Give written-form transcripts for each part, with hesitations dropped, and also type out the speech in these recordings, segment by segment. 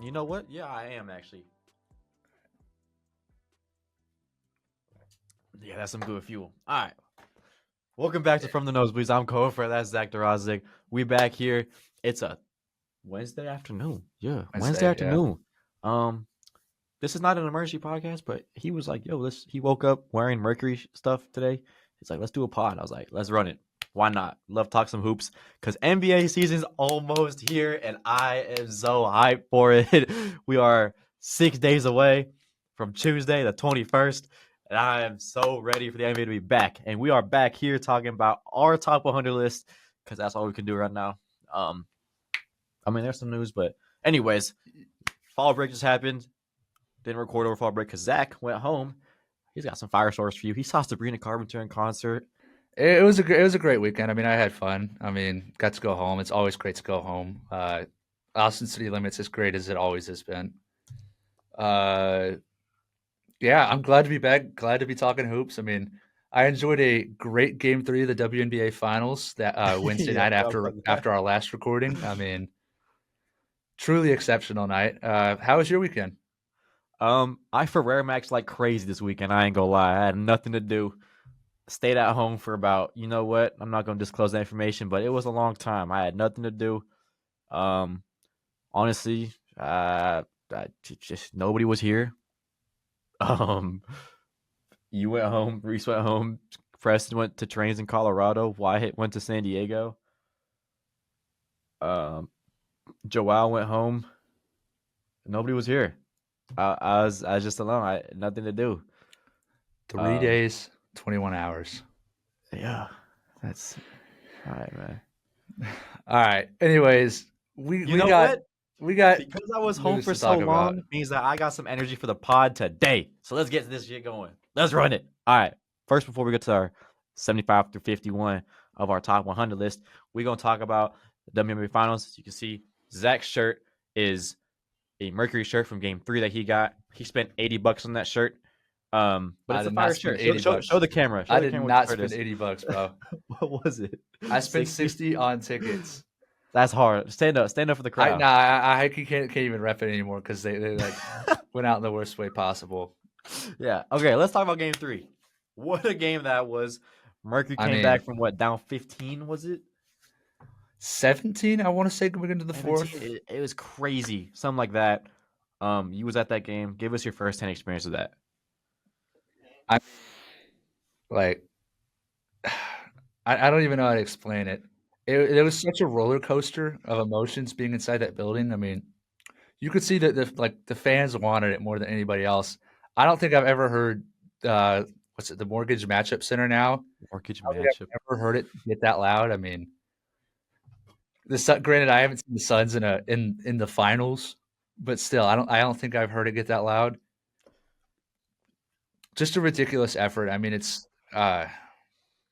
You know what? Yeah, I am actually. Yeah, that's some good fuel. All right. Welcome back to From the Nosebleeds. I'm Kofer. That's Zach Darazik. We back here. It's a Wednesday afternoon. Yeah, Wednesday Wednesday, yeah. afternoon. Um, this is not an emergency podcast, but he was like, "Yo, let's." He woke up wearing Mercury stuff today. He's like, "Let's do a pod." I was like, "Let's run it. Why not? Love talk some hoops because NBA season's almost here, and I am so hyped for it. We are 6 days away from Tuesday, the 21st, and I am so ready for the NBA to be back. And we are back here talking about our top 100 list because that's all we can do right now. Um, I mean, there's some news, but anyways, fall break just happened. Didn't record over fall break because Zach went home. He's got some fire stories for you. He saw Sabrina Carpenter in concert. It was a great weekend. I mean, I had fun. I mean, got to go home. It's always great to go home. Austin City Limits as great as it always has been. Uh, yeah, I'm glad to be back. Glad to be talking hoops. I mean, I enjoyed a great Game 3 of the WNBA Finals that Wednesday Yeah, night forgot after about that. after our last recording. I mean, truly exceptional night. How was your weekend? I Ferrer Max like crazy this weekend. I ain't gonna lie. I had nothing to do. Stayed at home for about, you know what? I'm not gonna disclose that information, but it was a long time. I had nothing to do. Um, honestly, just nobody was here. Um, you went home. Reese went home. Preston went to trains in Colorado. Wyatt went to San Diego. Um, Joao went home. Nobody was here. I was just alone. I had nothing to do. Three Um, days, 21 hours. yeah, that's all right, man. All right. Anyways, we You we know got what? we got Because I was home news for to so talk about. long means that I got some energy for the pod today. So let's get this shit going. Let's run it. All right. First, before we get to our 75 through 51 of our top 100 list, we're going to talk about the WNBA Finals. As you can see, Zach's shirt is a Mercury shirt from Game 3 that he got. He spent $80 on that shirt. But I it's a did not fire spend shirt. Show, 80 show, show bucks. the camera. Show I the did camera what not your shirt spend is. 80 bucks, bro. What was it? I spent 60? 60 on tickets. That's hard. Stand up. Stand up for the I crowd. nah, I can't even rep it anymore because they like went out in the worst way possible. Yeah. Okay, let's talk about game 3. What a game that was. Mercury I came back mean, from what, down 15, was it? 17, I want to say going into the 17. fourth. It was crazy. Something like that. You was at that game. Give us your first-hand experience of that. I like I don't even know how to explain it. It was such a roller coaster of emotions being inside that building. I mean, you could see that the fans wanted it more than anybody else. I don't think I've ever heard what's it, the Mortgage Matchup Center now. Mortgage I don't think matchup. I've ever heard it get that loud. I mean, granted, I haven't seen the Suns in the finals, but still, I don't think I've heard it get that loud. Just a ridiculous effort. I mean, it's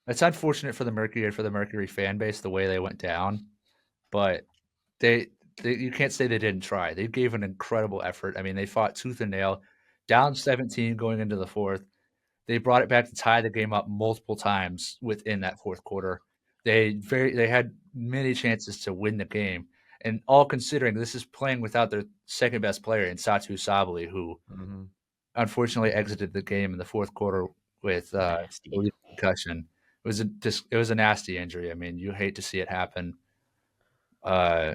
unfortunate for the Mercury and for the Mercury fan base the way they went down, but they, you can't say they didn't try. They gave an incredible effort. I mean, they fought tooth and nail, down 17 going into the fourth. They brought it back to tie the game up multiple times within that fourth quarter. They had many chances to win the game, and all considering this is playing without their second best player in Satu Sabali, who Mm-hmm. unfortunately exited the game in the fourth quarter with Nasty. a concussion. It was a nasty injury. I mean, you hate to see it happen. Uh,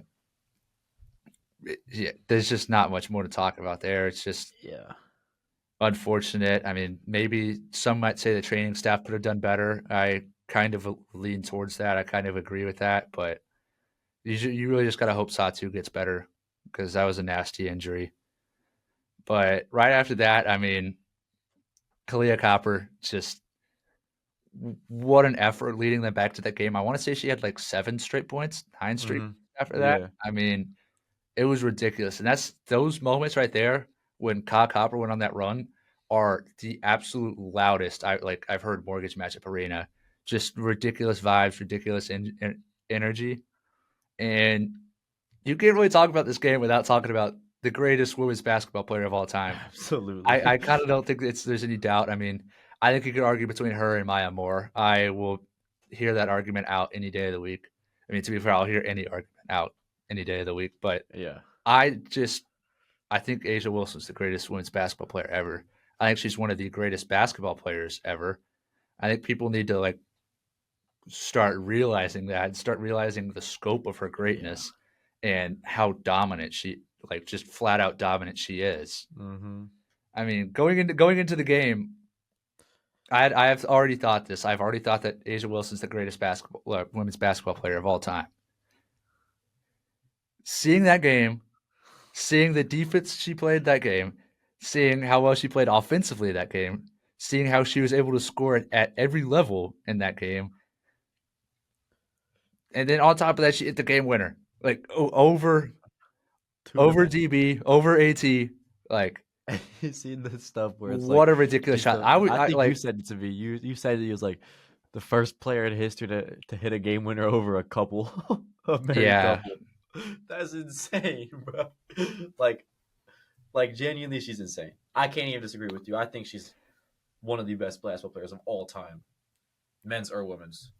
yeah, there's just not much more to talk about there. It's just Yeah. unfortunate. I mean, maybe some might say the training staff could have done better. I kind of lean towards that. I kind of agree with that, but you really just got to hope Satu gets better because that was a nasty injury. But right after that, I mean, Kalia Copper just what an effort leading them back to that game. I want to say she had like 7 straight points, 9 straight Mm-hmm. after that. Yeah. I mean, it was ridiculous, and that's those moments right there when Ka Copper went on that run are the absolute loudest I've heard Mortgage Matchup Arena. Just ridiculous vibes, ridiculous energy, and you can't really talk about this game without talking about the greatest women's basketball player of all time. Absolutely. I kind of don't think there's any doubt. I mean, I think you could argue between her and Maya Moore. I will hear that argument out any day of the week. I mean, to be fair, I'll hear any argument out any day of the week, but Yeah. I just I think Asia Wilson's the greatest women's basketball player ever. I think she's one of the greatest basketball players ever. I think people need to like start realizing that, start realizing the scope of her Yeah. greatness and how dominant she, like just flat out dominant she is. Mm-hmm. I mean, going into the game, I have already thought this. I've already thought that Asia Wilson's the greatest basketball women's basketball player of all time. Seeing that game, seeing the defense she played that game, seeing how well she played offensively that game, seeing how she was able to score at every level in that game, and then on top of that, she hit the game winner, like Two of over them. DB, over AT, like You seen the stuff where it's like what a ridiculous she's shot. the. I would I I think you like said it to me. You said he was like the first player in history to hit a game winner over a couple, a married yeah. couple. That's insane, bro. Like like genuinely, she's insane. I can't even disagree with you. I think she's one of the best basketball players of all time, men's or women's.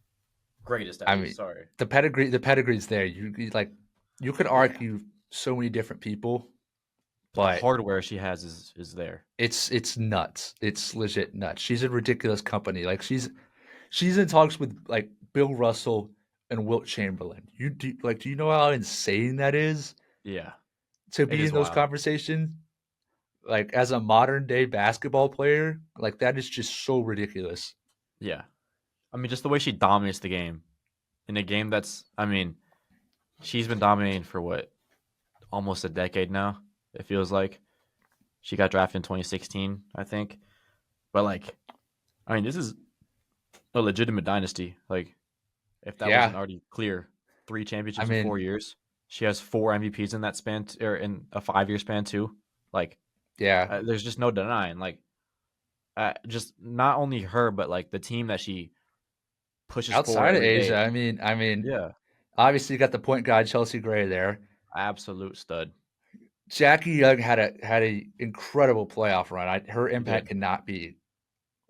Greatest at I least. mean, Sorry. the pedigree's there. Like you could Yeah, argue so many different people, but the but hardware she has is there. it's nuts. It's legit nuts. She's a ridiculous company. Like she's in talks with like Bill Russell and Wilt Chamberlain. Do you know how insane that is Yeah, to it be is in those wild. conversations? Like as a modern day basketball player, like that is just so ridiculous. Yeah, I mean, just the way she dominates the game in a game that's. I mean, she's been dominating for what almost a decade now. It feels like she got drafted in 2016, I think. But like, I mean, this is a legitimate dynasty. Like, if that wasn't Yeah, already clear, three I championships in mean, 4 years. She has four MVPs in that span, or in a 5 year span too. Like, yeah. there's just no denying. Like, just not only her, but like the team that she pushes forward Outside of every Asia, day. I mean, Yeah, obviously you got the point guard Chelsea Gray there. absolute stud. Jackie Young had a incredible playoff run. Her She impact did cannot be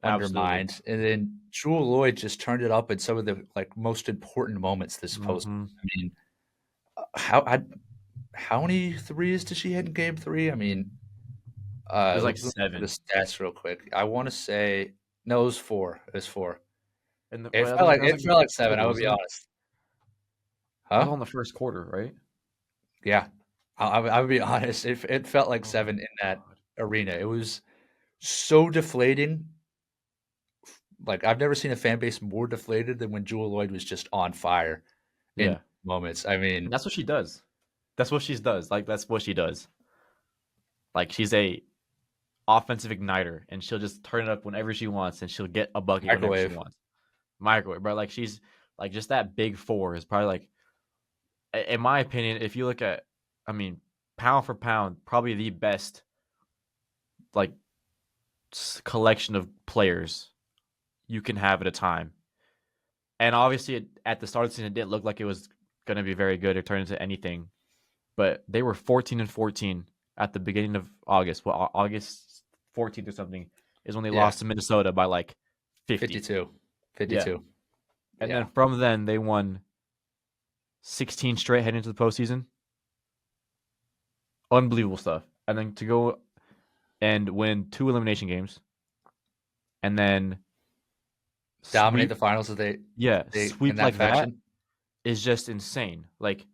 absolutely. undermined. And then Jewel Lloyd just turned it up in some of the like most important moments this post. Mm-hmm. I mean, how how many threes did she hit in game three? I mean, It was let like me look at the seven, stats real quick. I want to say no, it was four. It was four. and It well, felt like that was it like the felt like first seven. quarter, I would be wasn't it? honest. That was Huh? all in the first quarter, right? Yeah, I would be honest. It felt like Oh seven in my that god. arena. It was so deflating. Like I've never seen a fan base more deflated than when Jewel Lloyd was just on fire in Yeah, moments. I and mean, that's what she does. That's what she does. Like that's what she does. Like she's a offensive igniter, and she'll just turn it up whenever she wants, and she'll get a bucket whenever she microwave. wants. Microwave, but like she's like just that big four is probably like, in my opinion, if you look at, I mean, pound for pound, probably the best like collection of players you can have at a time. And obviously, at the start of the season, it didn't look like it was going to be very good or turn into anything. But they were 14-14 at the beginning of August. Well, August 14th or something is when they Yeah, lost to Minnesota by like 50. 52. Yeah. 52. And then Yeah. from then, they won 16 straight heading into the postseason. Unbelievable stuff. And then to go and win two elimination games and then Dominate the sweep, finals if yeah, they in sweep that like that fashion. is just insane. Like,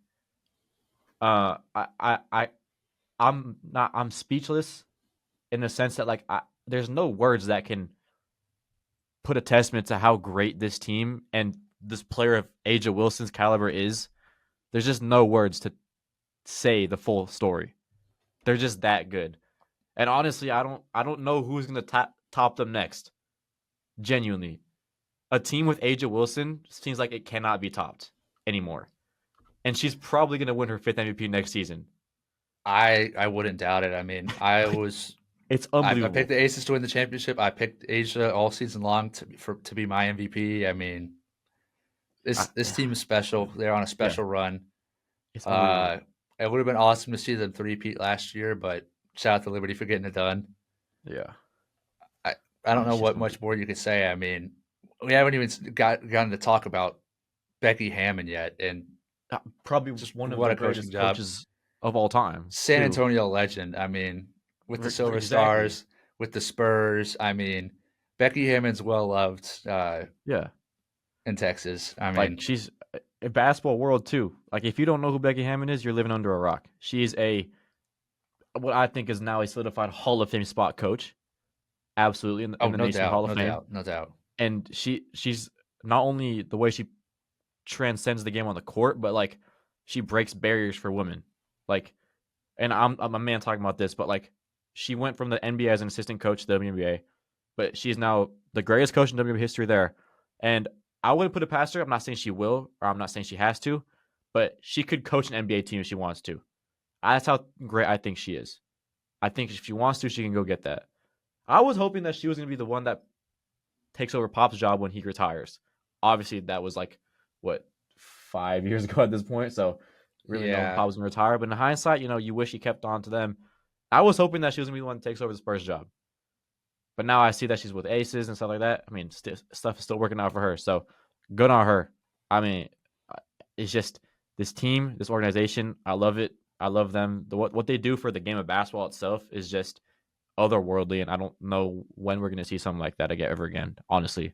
I'm speechless in the sense that like there's no words that can put a testament to how great this team and this player of Aja Wilson's caliber is. There's just no words to say the full story. They're just that good. And honestly, I don't know who's gonna top them next. Genuinely, a team with Aja Wilson seems like it cannot be topped anymore. And she's probably gonna win her fifth MVP next season. I wouldn't doubt it. I mean, Like it's I picked unbelievable. the Aces to win the championship. I picked Asia all season long to be my MVP. I mean, this Yeah, team is special. They're on a yeah, special run. it's unbelievable. Uh, it would have been awesome to see them three-peat last year, but shout out to Liberty for getting it done. Yeah, I, I don't know it's just what much more you could say. I mean, we haven't even gotten to talk about Becky Hammon yet, and probably just one of what the a coaching greatest job. coaches. of all time San too. Antonio legend. I mean, with the Silver Exactly. Stars, with the Spurs. I mean, Becky Hammon's well loved Yeah. in Texas. I Like mean, she's a basketball world too. Like if you don't know who Becky Hammon is, you're living under a rock. She's a what I think is now a solidified Hall of Fame spot coach. Absolutely in oh, the no Naismith Hall doubt, of no Fame. doubt, no doubt. And she's not only the way she transcends the game on the court, but like she breaks barriers for women. Like, and I'm a man talking about this, but like she went from the NBA as an assistant coach to the WNBA, but she's now the greatest coach in WNBA history there. And I wouldn't put it past her. I'm not saying she will, or I'm not saying she has to, but she could coach an NBA team if she wants to. That's how great I think she is. I think if she wants to, she can go get that. I was hoping that she was going to be the one that takes over Pop's job when he retires. Obviously, that was like what 5 years ago at this point, so really no Yeah, Pop was going to retire. But in hindsight, you wish he kept on to them. I was hoping that she was going to be the one that takes over the Spurs job, but now I see that she's with Aces and stuff like that. I mean, stuff is still working out for her, so good on her. I mean, it's just this team, this organization. I love it. I love them. What they do for the game of basketball itself is just otherworldly, and I don't know when we're going to see something like that again ever again. Honestly,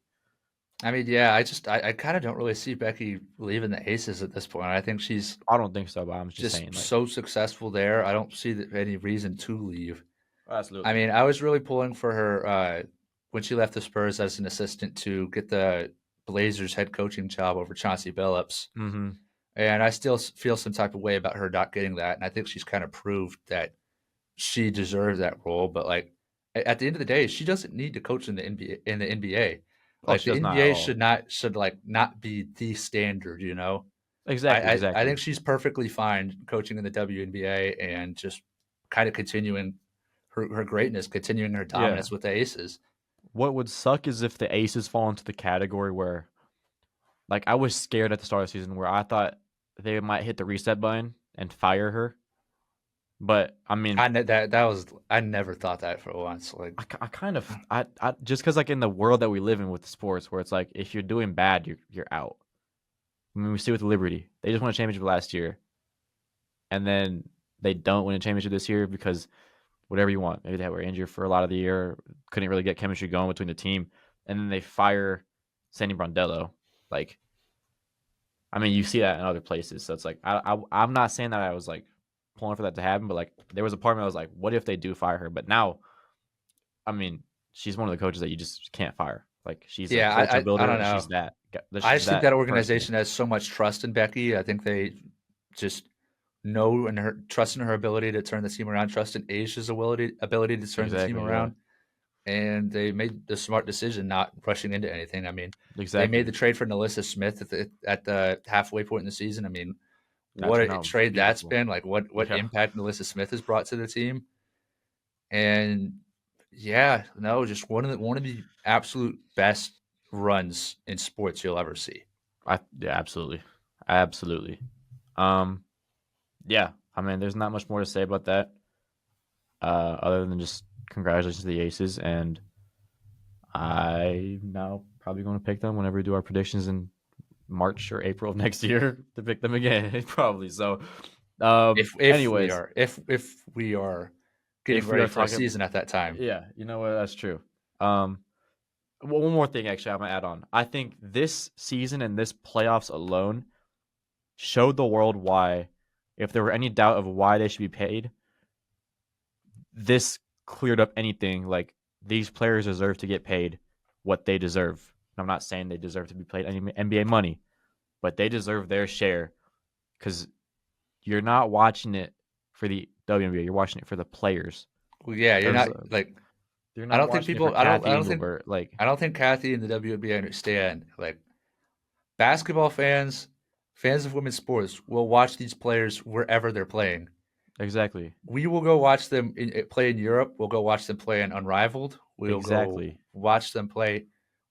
I mean, yeah. I kind of don't really see Becky leaving the Aces at this point. I think she's I don't think so, but I'm just just saying, like, so successful there. I don't see any reason to leave. I absolutely. mean, I was really pulling for her when she left the Spurs as an assistant to get the Blazers head coaching job over Chauncey Billups. Mm-hmm. And I still feel some type of way about her not getting that. And I think she's kind of proved that she deserves that role. But like at the end of the day, she doesn't need to coach in the NBA. In the NBA, Oh, like she the does not at NBA all. should like not be the standard. You know, Exactly, I exactly. think she's perfectly fine coaching in the WNBA and just kind of continuing her greatness, continuing her Yeah. dominance with the Aces. What would suck is if the Aces fall into the category where, like, I was scared at the start of the season where I thought they might hit the reset button and fire her. But I mean, That was I never thought that for once. Like I kind of I just because like in the world that we live in with sports, where it's like if you're doing bad, you're out. I mean, we see with Liberty, they just won a championship last year, and then they don't win a championship this year because whatever you want. Maybe they were injured for a lot of the year, couldn't really get chemistry going between the team, and then they fire Sandy Brondello. Like, I mean, you see that in other places. So it's like I'm not saying that I was like pulling for that to happen, but like there was a part of me that was like, what if they do fire her? But now, I mean, she's one of the coaches that you just can't fire. Like she's a yeah, culture I builder, don't and know. I she's just think that that person. organization has so much trust in Becky. I think they just know and her trust in her ability to turn the team around, trust in Asia's ability to turn the team Exactly. Yeah. around, and they made the smart decision not rushing into anything. I mean, they made Exactly. the trade for Nalissa Smith at the halfway point in the season. I mean, That what turned a out trade that's beautiful. been! Like what Yeah. impact Nalissa Smith has brought to the team, and yeah, no, just one of the absolute best runs in sports you'll ever see. Yeah, absolutely. Absolutely. Um, yeah, I mean, there's not much more to say about that, other than just congratulations to the Aces, and I'm now probably going to pick them whenever we do our predictions in March or April of next year to pick them again, probably. So, anyways, If we are getting if we ready are for a talking, season at that time, yeah, you know what, that's true. Um, one more thing, actually, I'm gonna add on. I think this season and this playoffs alone showed the world why, if there were any doubt of why they should be paid, this cleared up anything. Like these players deserve to get paid what they deserve. I'm not saying they deserve to be paid any NBA money, but they deserve their share because you're not watching it for the WNBA. You're watching it for the players. well, yeah, you're There's not like You're I not don't think watching it for people Kathy Engelbert. Like I don't think Kathy and the WNBA understand like basketball fans, fans of women's sports will watch these players wherever they're playing. exactly, We will go watch them play in Europe. We'll go watch them play in Unrivaled. We'll go exactly, watch them play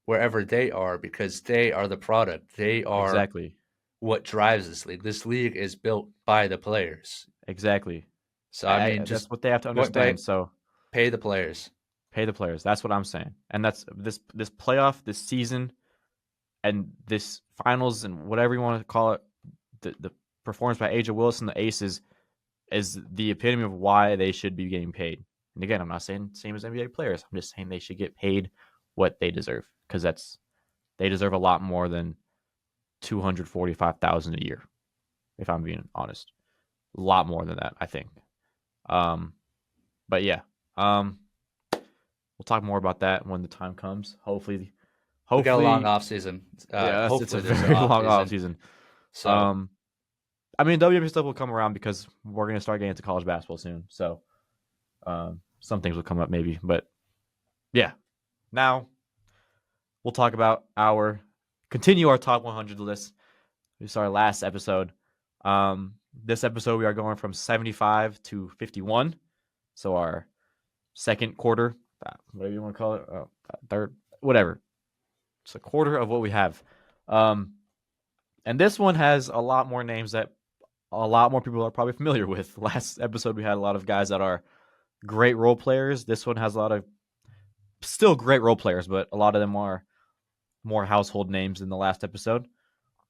wherever they are because they are the product. They are exactly, what drives this league. This league is built by the players. exactly. So I mean, That's just what they have to point blank, understand. So pay the players. pay the players. That's what I'm saying. And that's this playoff, this season, and this finals, and whatever you want to call it. The performance by Aja Wilson, the Aces. is the epitome of why they should be getting paid. And again, I'm not saying same as NBA players. I'm just saying they should get paid what they deserve because they deserve a lot more than 245,000 a year. If I'm being honest, a lot more than that, I think. Um, but yeah, we'll talk more about that when the time comes. We got a long Hopefully, off season. yeah, it's a Hopefully there's an very off long off season. season. So I mean, WNBA stuff will come around because we're gonna start getting into college basketball soon. So, some things will come up maybe, but yeah. Now we'll talk about continue our top 100 list. This is our last episode. This episode we are going from 75 to 51. So our second quarter, whatever you want to call it, third, whatever. It's a quarter of what we have. And this one has a lot more names that a lot more people are probably familiar with. Last episode we had a lot of guys that are great role players. This one has a lot of still great role players, but a lot of them are more household names than the last episode.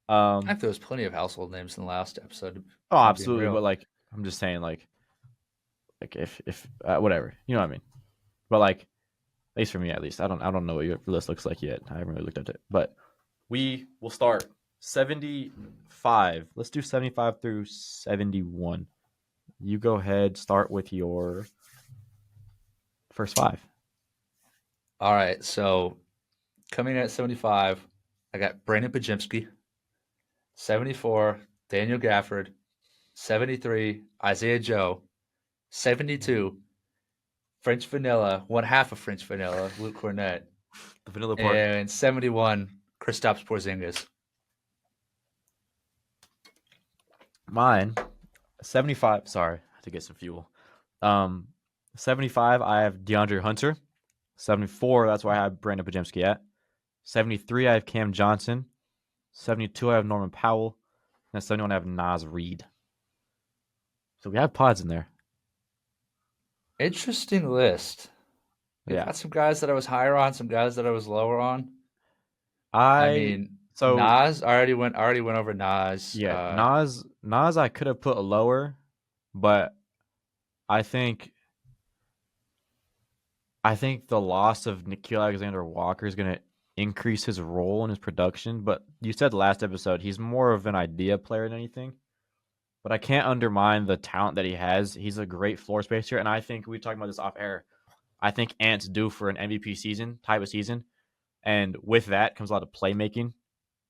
I think there was plenty of household names in the last episode. Oh, If I'm being absolutely. real. But like, I'm just saying, like if whatever, you know what I mean. But like, at least for me, at least, I don't know what your list looks like yet. I haven't really looked at it, but we will start 75. Let's do 75 through 71. You go ahead. Start with your first five. All right, so coming in at 75, I got Brandon Pajemski. 74, Daniel Gafford. 73, Isaiah Joe. 72, French Vanilla, one half of French Vanilla, Luke Cornett. The vanilla part. And 71, Kristaps Porzingis. Mine, 75. Sorry, I had to get some fuel. 75, I have DeAndre Hunter. 74, that's where I have Brandon Pajemski at. 73, I have Cam Johnson. 72, I have Norman Powell. And 71, I have Naz Reid. So we have pods in there. Interesting list. We've Yeah. got some guys that I was higher on, some guys that I was lower on. I I mean, so Nas, I already went over Nas. yeah, Nas I could have put a lower, but I think the loss of Nikhil Alexander Walker is going to increase his role in his production. But you said last episode he's more of an idea player than anything. But I can't undermine the talent that he has. He's a great floor spacer, and I think we talked about this off air. I think Ant's due for an MVP season type of season, and with that comes a lot of playmaking,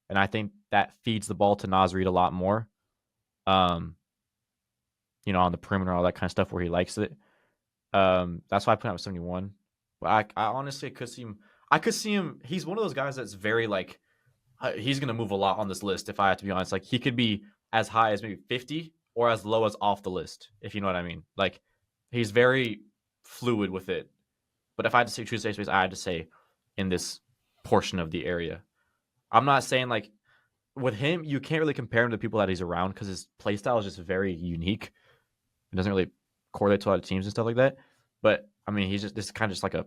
and I think that feeds the ball to Naz Reid a lot more. Um, on the perimeter, all that kind of stuff where he likes it. That's why I put him at 71. But I honestly could see him. I could see him. He's one of those guys that's very like he's gonna move a lot on this list. If I have to be honest, like he could be as high as maybe 50 or as low as off the list, if you know what I mean. Like he's very fluid with it. But if I had to say choose safe space, I had to say in this portion of the area. I'm not saying like with him, you can't really compare him to people that he's around because his play style is just very unique. It doesn't really correlate to a lot of teams and stuff like that. But I mean, he's just this is kind of just like a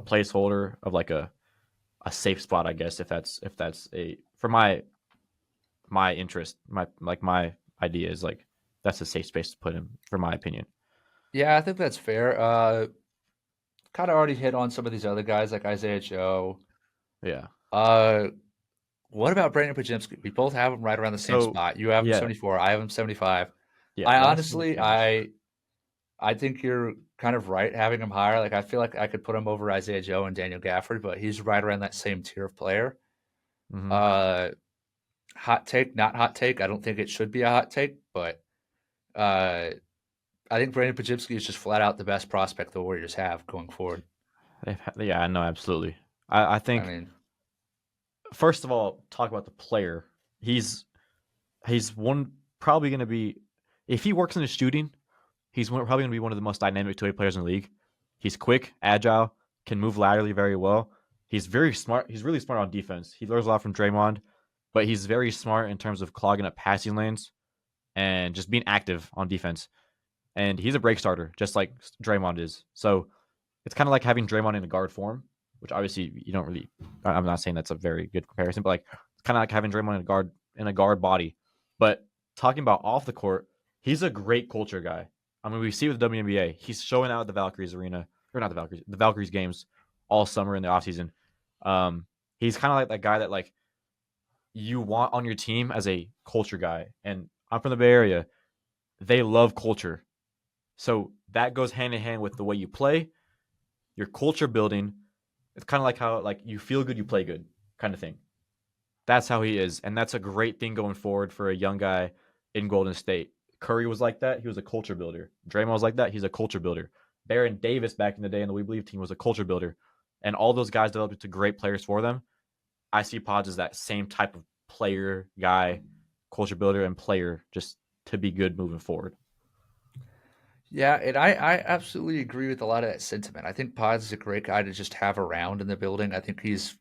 placeholder of like a safe spot, I guess, if that's a for my interest, my idea is like that's a safe space to put him, for my opinion. Yeah, I think that's fair. Kind of already hit on some of these other guys like Isaiah Joe. Yeah. Uh, what about Brandon Pajemski? We both have him right around the same So spot. You have him yeah, 74. I have him 75. yeah. I Last one honestly, finished. I think you're kind of right having him higher. Like I feel like I could put him over Isaiah Joe and Daniel Gafford, but he's right around that same tier of player. Mm-hmm. Uh, hot take, not hot take. I don't think it should be a hot take, but uh, I think Brandon Pajemski is just flat out the best prospect the Warriors have going forward. Yeah, I know, absolutely. I I think mean, first of all, talk about the player. He's one probably going to be if he works in his shooting, he's probably going to be one of the most dynamic two-way players in the league. He's quick, agile, can move laterally very well. He's very smart. He's really smart on defense. He learns a lot from Draymond, but he's very smart in terms of clogging up passing lanes and just being active on defense. And he's a break starter, just like Draymond is. So it's kind of like having Draymond in a guard form, which obviously you don't really. I'm not saying that's a very good comparison, but like it's kind of like having Draymond in a guard body. But talking about off the court, He's a great culture guy. I mean, we see with the WNBA, he's showing out at the Valkyries arena, or not the Valkyries games all summer in the offseason. He's kind of like that guy that like you want on your team as a culture guy. And I'm from the Bay Area. They love culture. So that goes hand in hand with the way you play, your culture building. It's kind of like how like you feel good, you play good kind of thing. That's how he is. And that's a great thing going forward for a young guy in Golden State. Curry was like that. He was a culture builder. Draymond was like that. He's a culture builder. Baron Davis back in the day in the We Believe team was a culture builder. And all those guys developed into great players for them. I see Pods as that same type of player, guy, culture builder, and player just to be good moving forward. Yeah, and I absolutely agree with a lot of that sentiment. I think Pods is a great guy to just have around in the building. I think he's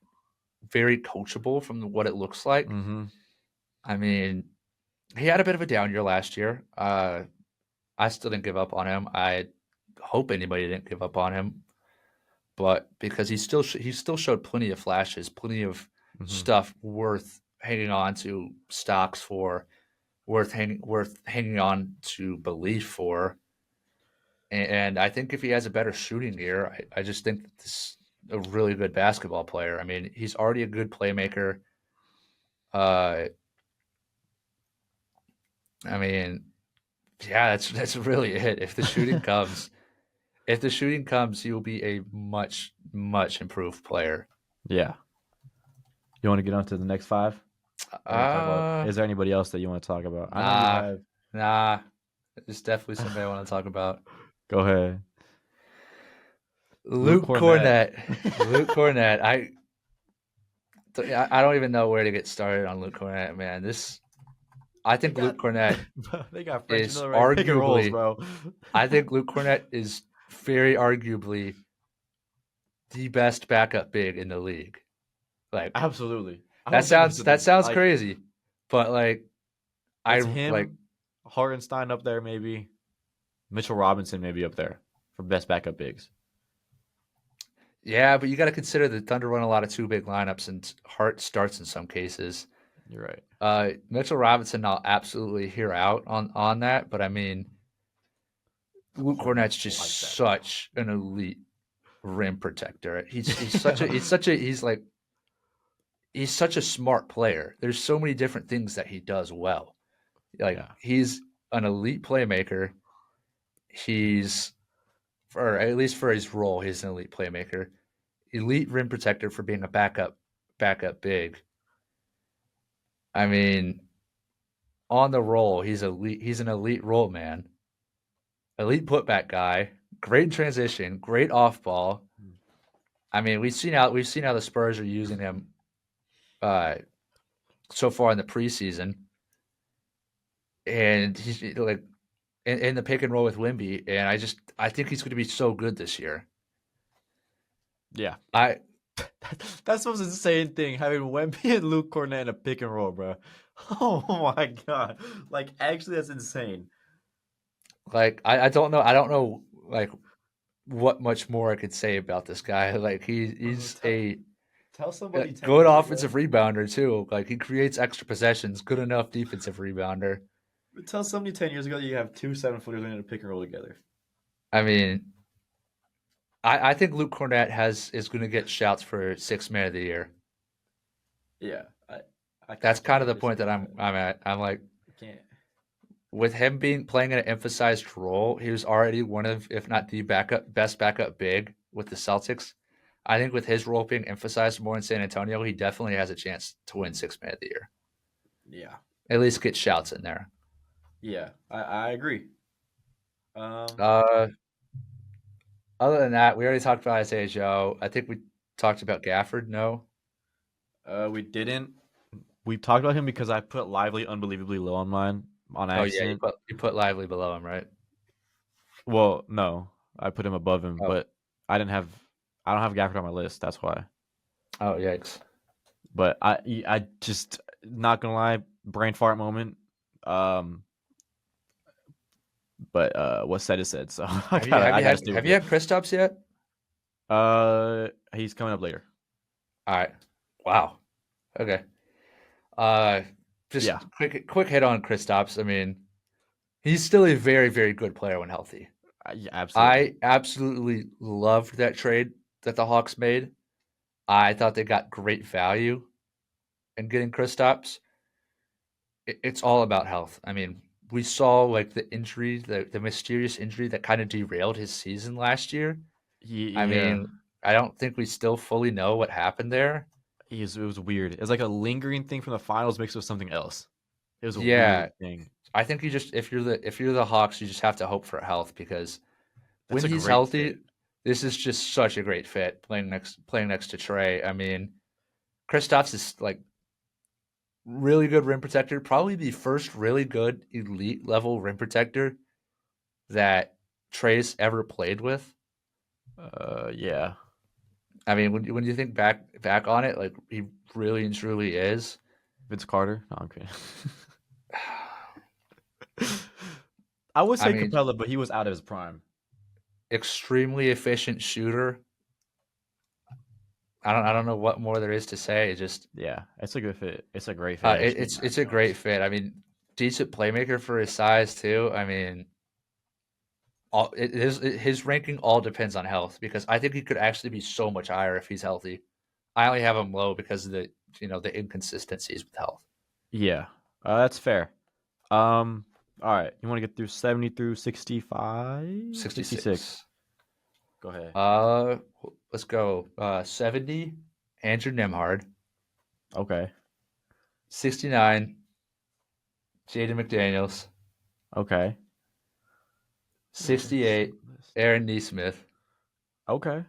very coachable from what it looks like. Mm-hmm. I mean, he had a bit of a down year last year. I still didn't give up on him. I hope anybody didn't give up on him, but because he still showed plenty of flashes, plenty of Mm-hmm. stuff worth hanging on to stocks for, worth hanging on to belief for. And I think if he has a better shooting year, I just think that this is a really good basketball player. I mean, he's already a good playmaker. Uh, I mean, yeah, that's really it. If the shooting comes, he will be a much improved player. Yeah. You want to get on to the next five? Or you want to talk about? Uh Is there anybody else that you want to talk about? I know you nah, have. nah. It's definitely somebody I want to talk about. Go ahead. Luke Luke Cornett. Cornett. Luke Cornett. I don't even know where to get started on Luke Cornett, man. I They think Luke got Cornett they got French is Miller right pick and rolls, arguably bro. I think Luke Cornett is very arguably the best backup big in the league. Like Absolutely. I don't think it's that a sounds like crazy, but like I it's like him, Hartenstein up there maybe, Mitchell Robinson maybe up there for best backup bigs. yeah, but you got to consider the Thunder run a lot of two big lineups and Hart starts in some cases. You're right. Mitchell Robinson, I'll absolutely hear out on that, but I mean, Luke Harden Cornett's just like that, bro. such an elite rim protector. He's such a smart player. There's so many different things that he does well. Like Yeah. he's an elite playmaker. He's or at least for his role, he's an elite playmaker. Elite rim protector for being a backup big. I mean, on the roll, he's an elite role man. Elite putback guy, great in transition, great off ball. I mean, we've seen how the Spurs are using him uh, so far in the preseason, and he's like in the pick and roll with Wimby, and I think he's going to be so good this year. Yeah. I That's the most insane thing, having Wemby and Luke Cornett in a pick and roll, bro. Oh my god. Like actually that's insane. I don't know like what much more I could say about this guy. Like Bro, he's a tell somebody 10 good years offensive ago. rebounder too. Like he creates extra possessions, good enough defensive rebounder. Tell somebody 10 years ago that you have two 7-footers in a pick and roll together. I mean, I think Luke Cornett is going to get shouts for sixth man of the year. Yeah. I That's kind of can't the point that disagree with that. I'm at. I'm like I can't. with him being playing an emphasized role, he was already one of, if not the best backup big with the Celtics. I think with his role being emphasized more in San Antonio, he definitely has a chance to win sixth man of the year. Yeah. At least get shouts in there. Yeah. I agree. Um Uh, Other than that, we already talked about Isaiah Joe. I think we talked about Gafford. No. we didn't we talked about him because I put Lively unbelievably low on mine on Oh yeah, accident. you put Lively below him, right? Well, no. I put him above him, Oh but I didn't have I don't have Gafford on my list, that's why. oh yikes. But I just not gonna lie, brain fart moment. Um, but what said is said, so I gotta stay Have with you it. had Kristaps yet? He's coming up later. All right. Wow. Okay. Uh, Yeah, just quick hit on Kristaps. I mean, He's still a very, very good player when healthy. Yeah, absolutely. I absolutely loved that trade that the Hawks made. I thought they got great value in getting Kristaps. It's all about health. I mean, we saw like the injury, the mysterious injury that kind of derailed his season last year. I Yeah, mean, I don't think we still fully know what happened there. it was weird. It was like a lingering thing from the finals mixed with something else. It was a Yeah, weird thing. I think you just if you're the Hawks, you just have to hope for health because That's when a he's great fit. healthy, this is just such a great fit playing next to Trey. I mean, Kristaps is like really good rim protector, probably the first really good elite level rim protector that Trey's ever played with. Yeah. I mean, when you think back on it, like he really and truly is. Vince Carter. No, I'm kidding. I would I say mean, Capella, but he was out of his prime. extremely efficient shooter. I don't know what more there is to say. It just Yeah, it's a good fit. It's a great fit, actually. it's a great fit. I mean, decent playmaker for his size too. I mean, his ranking all depends on health because I think he could actually be so much higher if he's healthy. I only have him low because of the the inconsistencies with health. Yeah, that's fair. Um, all right. You want to get through 70 through 65? 66. 66. Go ahead. Uh, let's go. 70, Andrew Nemhard. Okay. 69, Jaden McDaniels. Okay. This 68, list. Aaron Neesmith. Okay.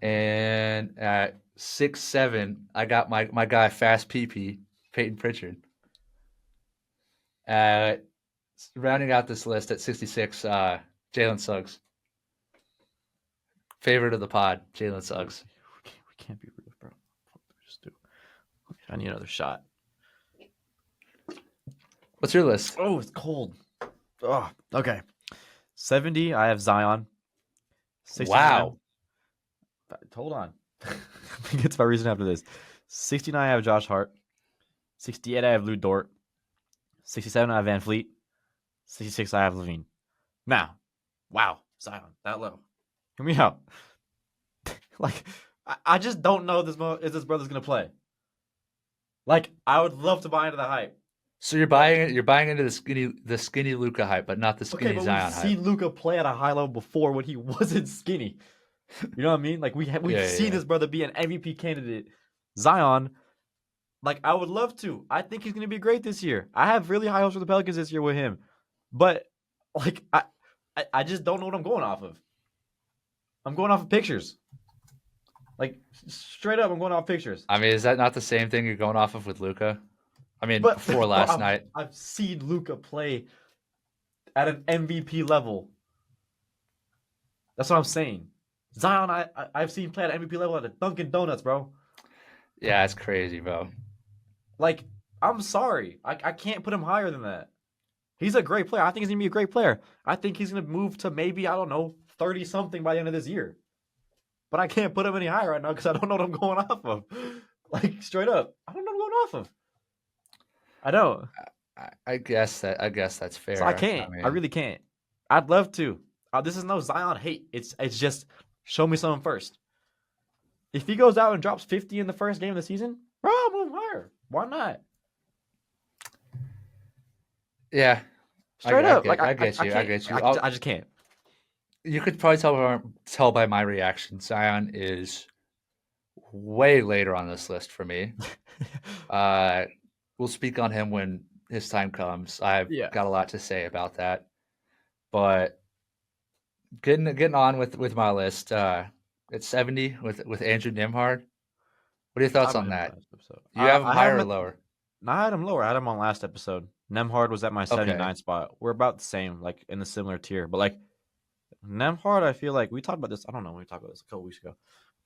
And at 6'7", I got my guy Fast PP, Peyton Pritchard. Uh, Rounding out this list at 66, Jalen Suggs. Favorite of the pod, Jalen Suggs. We can't be rude, bro. Just do. I need another shot. What's your list? Oh, it's cold. Oh, okay. 70, I have Zion. 69. Wow. Hold on. I think it's my reason after this. 69, I have Josh Hart. 68, I have Lou Dort. 67, I have Van Fleet. 66, I have Levine. Now, wow, Zion, that low. Hear me out. Like, I just don't know if this brother's gonna play. Like, I would love to buy into the hype. So But you're buying into the skinny Luca hype, but not the okay, skinny but we've Zion hype. seen Luca play at a high level before when he wasn't skinny. You know what I mean? Like we've Yeah, yeah, seen yeah. this brother be an MVP candidate. Zion, like I would love to. I think he's gonna be great this year. I have really high hopes for the Pelicans this year with him. But like I just don't know what I'm going off of. I'm going off of pictures. Like straight up, I'm going off pictures. I mean, is that not the same thing you're going off of with Luca? I mean, But before bro, last night. I've seen Luca play at an MVP level. That's what I'm saying. Zion, I've seen play at an MVP level at a Dunkin' Donuts, bro. Yeah, it's crazy, bro. Like, I'm sorry. I can't put him higher than that. He's a great player. I think he's going to be a great player. I think he's going to move to maybe, I don't know, 30 something by the end of this year. But I can't put him any higher right now because I don't know what I'm going off of. Like, straight up. I don't know what I'm going off of. I don't. I guess that's So I fair. I can't. I mean, really can't. I'd love to. This is no Zion hate. It's just show me something first. If he goes out and drops 50 in the first game of the season, bro, I'll move higher. Why not? yeah, Straight up. Like I get I you. I can't. get you. I just can't. You could probably tell by my reaction. Zion is way later on this list for me. Uh, we'll speak on him when his time comes. I've Yeah. got a lot to say about that. But getting on with my list. At 70 with Andrew Nimhard. What are your I thoughts might on have that? last episode. You have him I had higher him or at. lower? No, I had him lower. I had him on last episode. Nemhard was at my Okay. 79 spot. We're about the same, like in the similar tier. But like Nemhard, I feel like we talked about this. I don't know. We talked about this a couple weeks ago.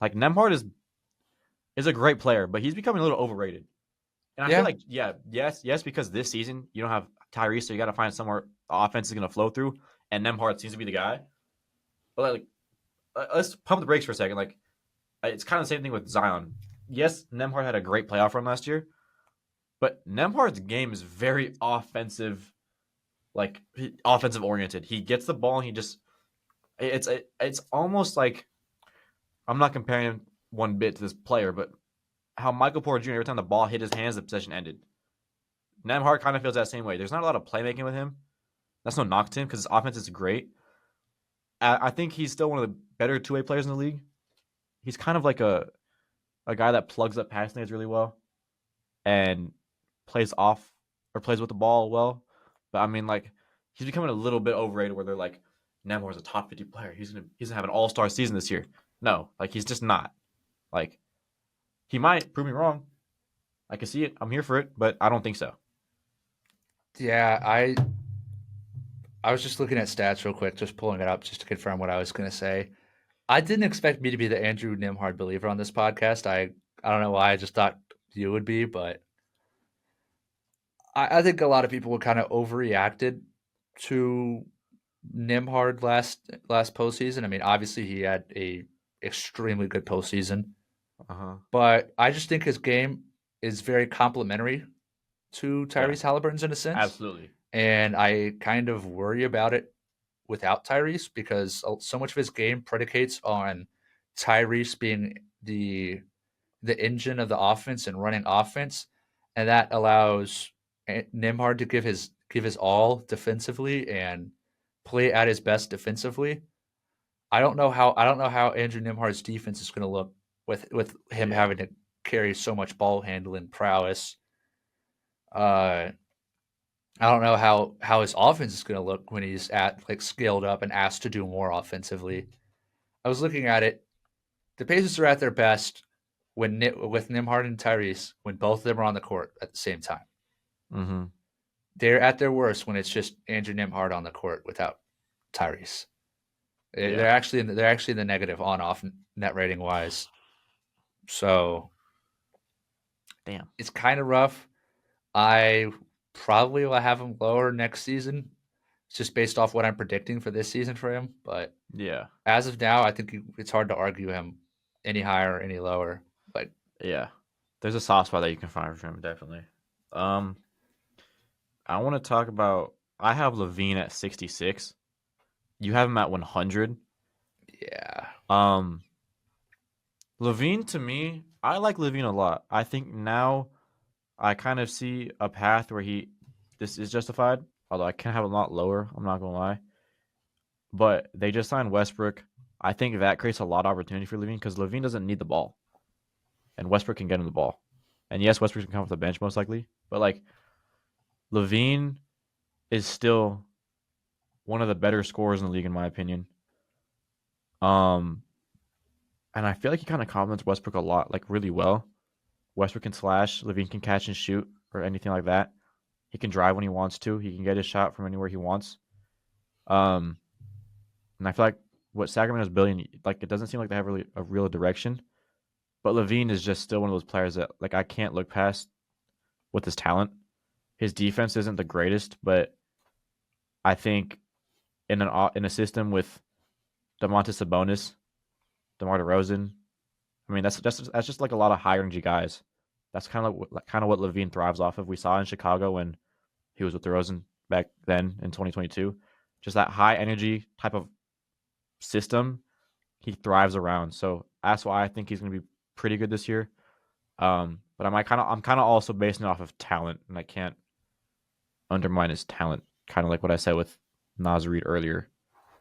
Like Nemhard is a great player, but he's becoming a little overrated. And I feel Yeah. like, yes, because this season you don't have Tyrese, so you got to find somewhere the offense is going to flow through. And Nemhard seems to be the guy. But like, let's pump the brakes for a second. Like, it's kind of the same thing with Zion. Yes, Nemhard had a great playoff run last year, but Nemhard's game is very offensive. like offensive oriented. He gets the ball and he just it's almost like I'm not comparing him one bit to this player, but how Michael Porter Jr. every time the ball hit his hands, the possession ended. Nemhard kind of feels that same way. There's not a lot of playmaking with him. That's no knock to him because his offense is great. I think he's still one of the better two-way players in the league. He's kind of like a guy that plugs up pass lanes really well and plays off or plays with the ball well. But I mean, like he's becoming a little bit overrated where they're like, Nemhard's a top 50 player. He's gonna have an all-star season this year. No, like he's just not. Like he might prove me wrong. I can see it. I'm here for it, but I don't think so. Yeah, I was just looking at stats real quick, just pulling it up just to confirm what I was going to say. I didn't expect me to be the Andrew Nimhard believer on this podcast. I don't know why. I just thought you would be, but I think a lot of people were kind of overreacted to Nimhard last postseason. I mean, obviously he had a extremely good postseason, Uh huh. but I just think his game is very complementary to Yeah, Tyrese Halliburton's in a sense, absolutely. and I kind of worry about it without Tyrese because so much of his game predicates on Tyrese being the engine of the offense and running offense, and that allows Nimhard to give his all defensively and play at his best defensively. I don't know how Andrew Nimhard's defense is going to look with him Yeah, having to carry so much ball handling prowess. Uh, I don't know how his offense is going to look when he's at like scaled up and asked to do more offensively. I was looking at it. The Pacers are at their best with Nimhard and Tyrese when both of them are on the court at the same time. mm-hmm. They're at their worst when it's just Andrew Nimhard on the court without Tyrese. Yeah. They're actually in the negative on off net rating wise. So Damn. it's kind of rough. I probably will have him lower next season, just based off what I'm predicting for this season for him. But Yeah. as of now, I think it's hard to argue him any higher or any lower. But Yeah. There's a soft spot that you can find for him, definitely. Um, I want to talk about. I have Levine at 66. You have him at 100. yeah, Um, Levine to me, I like Levine a lot. I think now I kind of see a path where this is justified. Although I can have a lot lower. I'm not gonna lie. But they just signed Westbrook. I think that creates a lot of opportunity for Levine because Levine doesn't need the ball, and Westbrook can get him the ball. And yes, Westbrook can come off the bench most likely, but like Levine is still one of the better scorers in the league in my opinion. Um, and I feel like he kind of complements Westbrook a lot, like really well. Westbrook can slash, Levine can catch and shoot or anything like that. He can drive when he wants to. He can get his shot from anywhere he wants. Um, and I feel like what Sacramento's building, like it doesn't seem like they have really a real direction. But Levine is just still one of those players that like I can't look past with his talent. His defense isn't the greatest, but I think in a system with Domantas Sabonis, DeMar DeRozan, I mean that's just like a lot of high energy guys. That's kind of what Levine thrives off of. We saw in Chicago when he was with DeRozan back then in 2022. Just that high energy type of system he thrives around. So that's why I think he's going to be pretty good this year. But I'm kind of also basing it off of talent, and I can't undermine his talent. Kind of like what I said with Naz Reid earlier.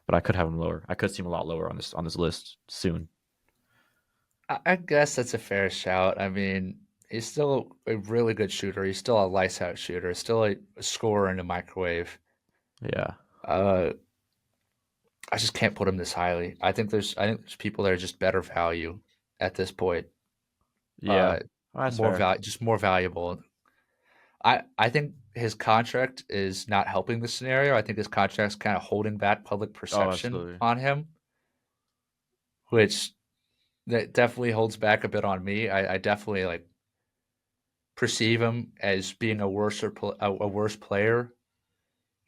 But I could have him lower. I could see him a lot lower on this list soon. I guess that's a fair shout. I mean, he's still a really good shooter. He's still a lights out shooter. Still a scorer in the microwave. Yeah, Uh, I just can't put him this highly. I think there's people that are just better value at this point. yeah, Uh, well, that's fair. just more valuable. I think his contract is not helping the scenario. I think his contract's kind of holding back public Oh, perception absolutely. on him, which that definitely holds back a bit on me. I definitely like perceive him as being a worse player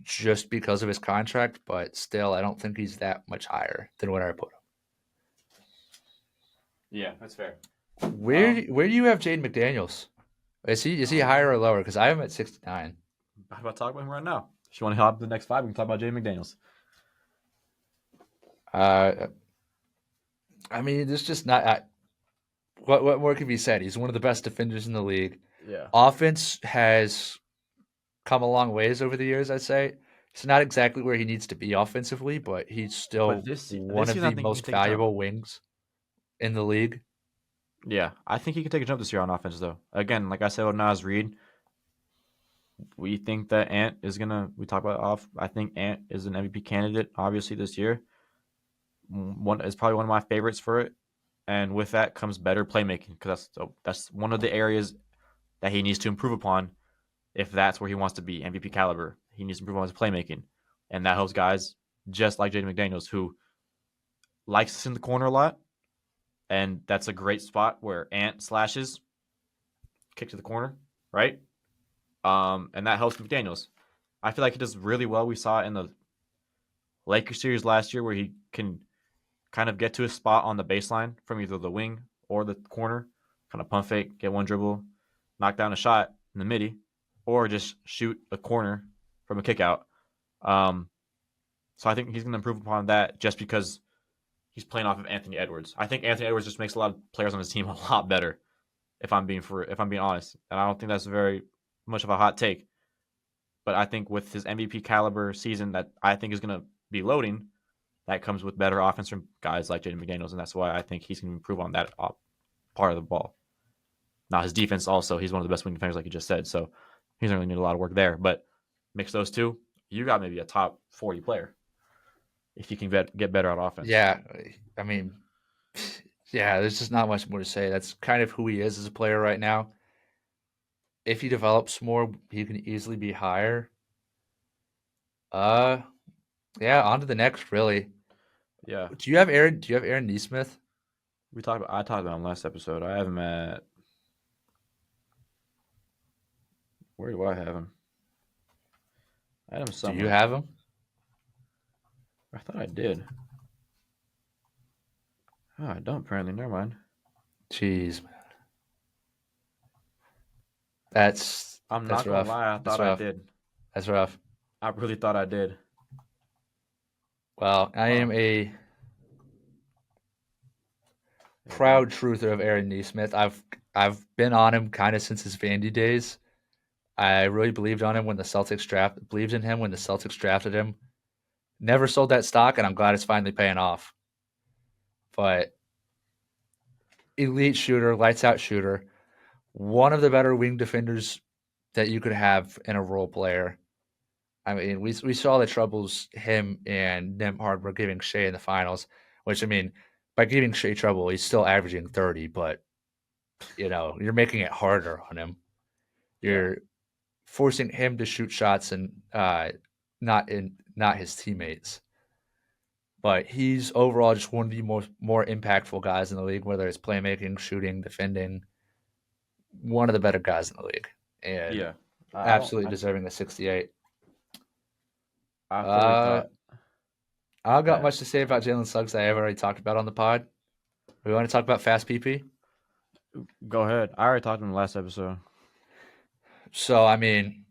just because of his contract, but still, I don't think he's that much higher than what I put Yeah, that's fair. him. Um, Where do you have Jaden McDaniels? Is he higher or lower? Because I have him at 69. I'm about to talk about him right now. If you want to hop to the next five, we can talk about Jaden McDaniels. Uh, I mean, there's just not. What more can be said? He's one of the best defenders in the league. Yeah. Offense has come a long ways over the years, I'd say. He's not exactly where he needs to be offensively, but he's But still one this of season, I the think he can most take a jump. valuable wings in the league. Yeah, I think he can take a jump this year on offense, though. Again, like I said with Nas Reed, we think that Ant is gonna. We talk about off. I think Ant is an MVP candidate, obviously this year. One is probably one of my favorites for it, and with that comes better playmaking because that's one of the areas that he needs to improve upon. If that's where he wants to be, MVP caliber, he needs to improve on his playmaking, and that helps guys just like Jaden McDaniels who likes us in the corner a lot, and that's a great spot where Ant slashes, kick to the corner, right? And that helps McDaniels. I feel like he does really well. We saw it in the Lakers series last year where he can kind of get to his spot on the baseline from either the wing or the corner, kind of pump fake, get one dribble, knock down a shot in the midi, or just shoot a corner from a kick out. Um, so I think he's going to improve upon that just because he's playing off of Anthony Edwards. I think Anthony Edwards just makes a lot of players on his team a lot better. If I'm being honest, and I don't think that's very much of a hot take. But I think with his MVP caliber season that I think is going to be loading, that comes with better offense from guys like Jaden McDaniels, and that's why I think he's going to improve on that part of the ball. Now his defense also, he's one of the best wing defenders, like you just said, so he's going to need a lot of work there. But mix those two, you got maybe a top 40 player if you can get better on offense. Yeah, I mean, yeah, there's just not much more to say. That's kind of who he is as a player right now. If he develops more, he can easily be higher. Uh, yeah, on to the next, really. Yeah. Do you have Aaron Neesmith? I talked about him last episode. I have him at, where do I have him? I had him Do you somewhere. have him? I thought I did. Oh, I don't apparently. Never mind. Jeez, man. That's I'm that's not gonna rough. lie. I That's thought I rough. did. That's rough. I really thought I did. Well, I am Um, a yeah, go ahead. proud truther of Aaron Neesmith. I've been on him kind of since his Vandy days. I really believed on him when the Celtics believed in him when the Celtics drafted him. Never sold that stock, and I'm glad it's finally paying off. But elite shooter, lights out shooter, one of the better wing defenders that you could have in a role player. I mean, we saw the troubles him and Nemhard were giving Shea in the finals, which I mean, by giving Shea trouble, he's still averaging 30, but you're making it harder on him. Yeah, You're forcing him to shoot shots and not his teammates. But he's overall just one of the more impactful guys in the league, whether it's playmaking, shooting, defending. One of the better guys in the league, and yeah. I don't. absolutely deserving a 68. I fully Uh, thought I don't got that. much to say about Jalen Suggs that I've already talked about on the pod. We want to talk about fast PP. Go ahead. I already talked in the last episode. So I mean,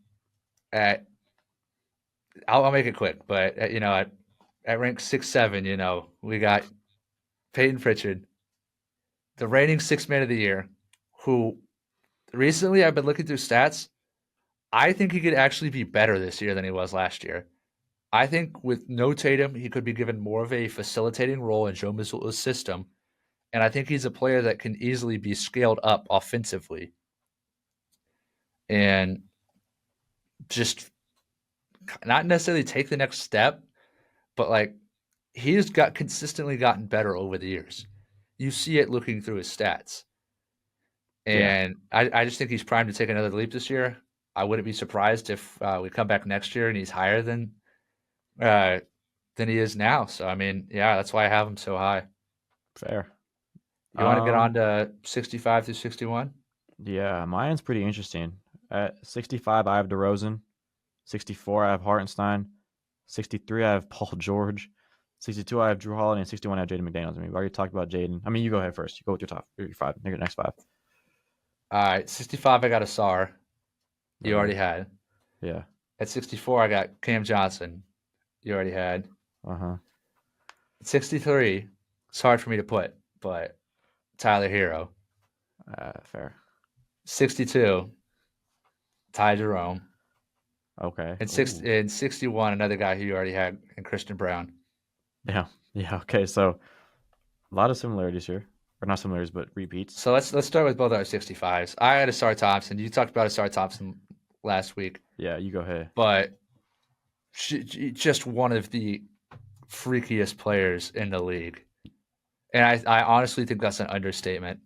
at I'll make it quick, but at rank 6-7, we got Peyton Pritchard, the reigning sixth man of the year, who recently I've been looking through stats. I think he could actually be better this year than he was last year. I think with no Tatum, he could be given more of a facilitating role in Joe Mazzulla's system, and I think he's a player that can easily be scaled up offensively and just not necessarily take the next step, but like he's got consistently gotten better over the years. You see it looking through his stats. Yeah, And I just think he's primed to take another leap this year. I wouldn't be surprised if we come back next year and he's higher uh, than he is now. So I mean, yeah, that's why I have him so high. fair. You want to get on Um, to 65 through 61? yeah, mine's pretty interesting. At 65, I have DeRozan. 64, I have Hartenstein. 63, I have Paul George. 62, I have Drew Holiday, and 61, I have Jaden McDaniels. I mean, we already talked about Jaden. I mean, you go ahead first. You go with your five, your next five. All right, 65. I got a SAR. You Okay. already had, Yeah. At 64, I got Cam Johnson. You already had. Uh huh. At 63, it's hard for me to put, but Tyler Hero. Fair. 62, Ty Jerome. Okay. And Ooh. 61, another guy who you already had, and Christian Brown. Yeah. Yeah. Okay. So a lot of similarities here, or not similarities, but repeats. So let's start with both our 65s. I had Asar Thompson. You talked about Asar Thompson last week, Yeah. You go ahead. but just one of the freakiest players in the league. And I honestly think that's an understatement.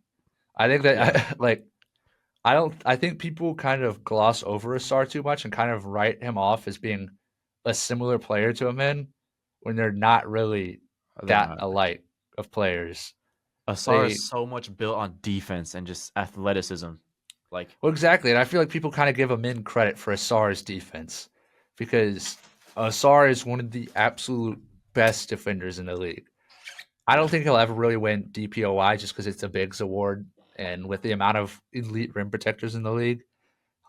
I think Yeah. that like I think people kind of gloss over Asar too much and kind of write him off as being a similar player to Amin when they're not really They're that not. alike of players. Asar is They so much built on defense and just athleticism. Like, Well, exactly, and I feel like people kind of give Amin credit for Asar's defense because Asar is one of the absolute best defenders in the league. I don't yeah. think he'll ever really win DPOI just because it's a Biggs award, and with the amount of elite rim protectors in the league,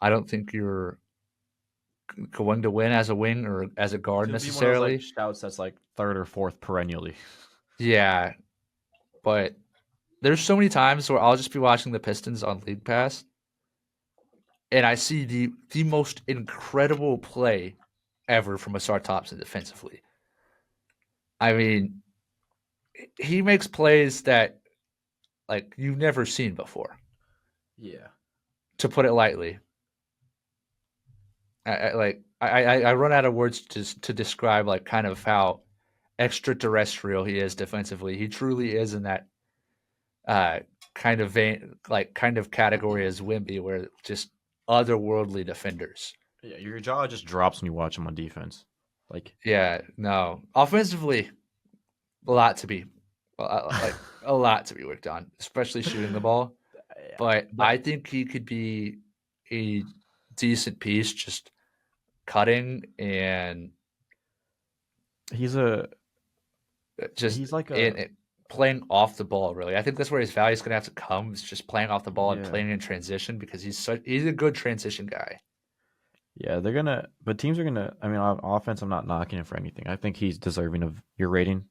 I don't think you're going to win as a wing or as a guard He'll be one of those like necessarily. shouts that's like third or fourth perennially. Yeah, but there's so many times where I'll just be watching the Pistons on League Pass, and I see the most incredible play ever from Asar Thompson defensively. I mean, he makes plays that like you've never seen before. Yeah. To put it lightly, I run out of words to describe like kind of how extraterrestrial he is defensively. He truly is in that uh, kind of vein, like kind of category as Wimby, where just otherworldly defenders. Yeah. Your jaw just drops when you watch him on defense. Like, Yeah, no, offensively, a lot to be like a lot to be worked on, especially shooting the ball. yeah. But But I think he could be a decent piece, just cutting and he's a just he's like a in playing off the ball. Really, I think that's where his value is going to have to come. Is just playing off the ball and yeah. playing in transition because he's a good transition guy. Yeah, they're gonna, but teams are gonna. I mean, on offense, I'm not knocking him for anything. I think he's deserving of your rating.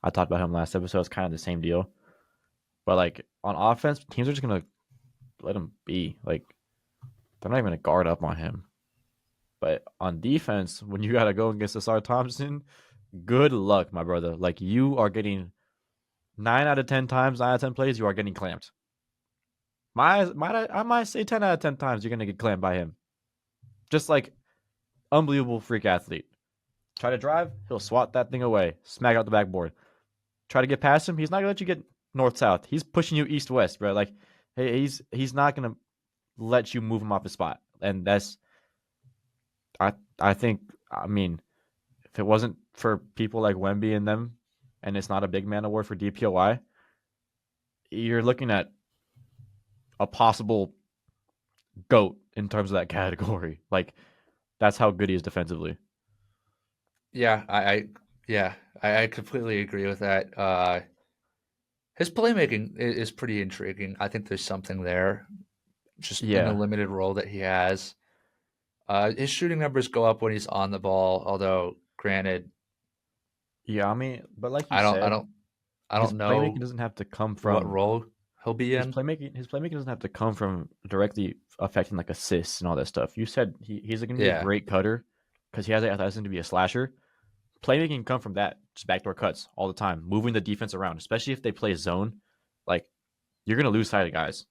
I talked about him last episode. It's kind of the same deal. But like on offense, teams are just gonna let him be. Like they're not even gonna guard up on him. But on defense, when you gotta go against Asar Thompson, good luck, my brother. Like you are getting 9 out of 10 times, 9 out of 10 plays, you are getting clamped. I might say 10 out of 10 times you're gonna get clamped by him. Just like unbelievable freak athlete. Try to drive, he'll swat that thing away, smack out the backboard. Try to get past him, he's not gonna let you get north south. He's pushing you east west, bro. Like, hey, he's not gonna let you move him off his spot, and that's I think. I mean, if it wasn't for people like Wemby and them, and it's not a big man award for DPOI, you're looking at a possible goat in terms of that category. Like, that's how good he is defensively. Yeah, yeah, I completely agree with that. His playmaking is pretty intriguing. I think there's something there, just in the Yeah, limited role that he has. His shooting numbers go up when he's on the ball, although granted, yeah. I mean, but like you I don't, I said, don't, I his don't playmaking know doesn't have to come what from role he'll be in. his playmaking doesn't have to come from directly affecting like assists and all that stuff. You said he's going to be a Yeah, great cutter because he has the athleticism to be a slasher. Playmaking can come from that, just backdoor cuts all the time, moving the defense around, especially if they play zone. Like you're going to lose sight of guys.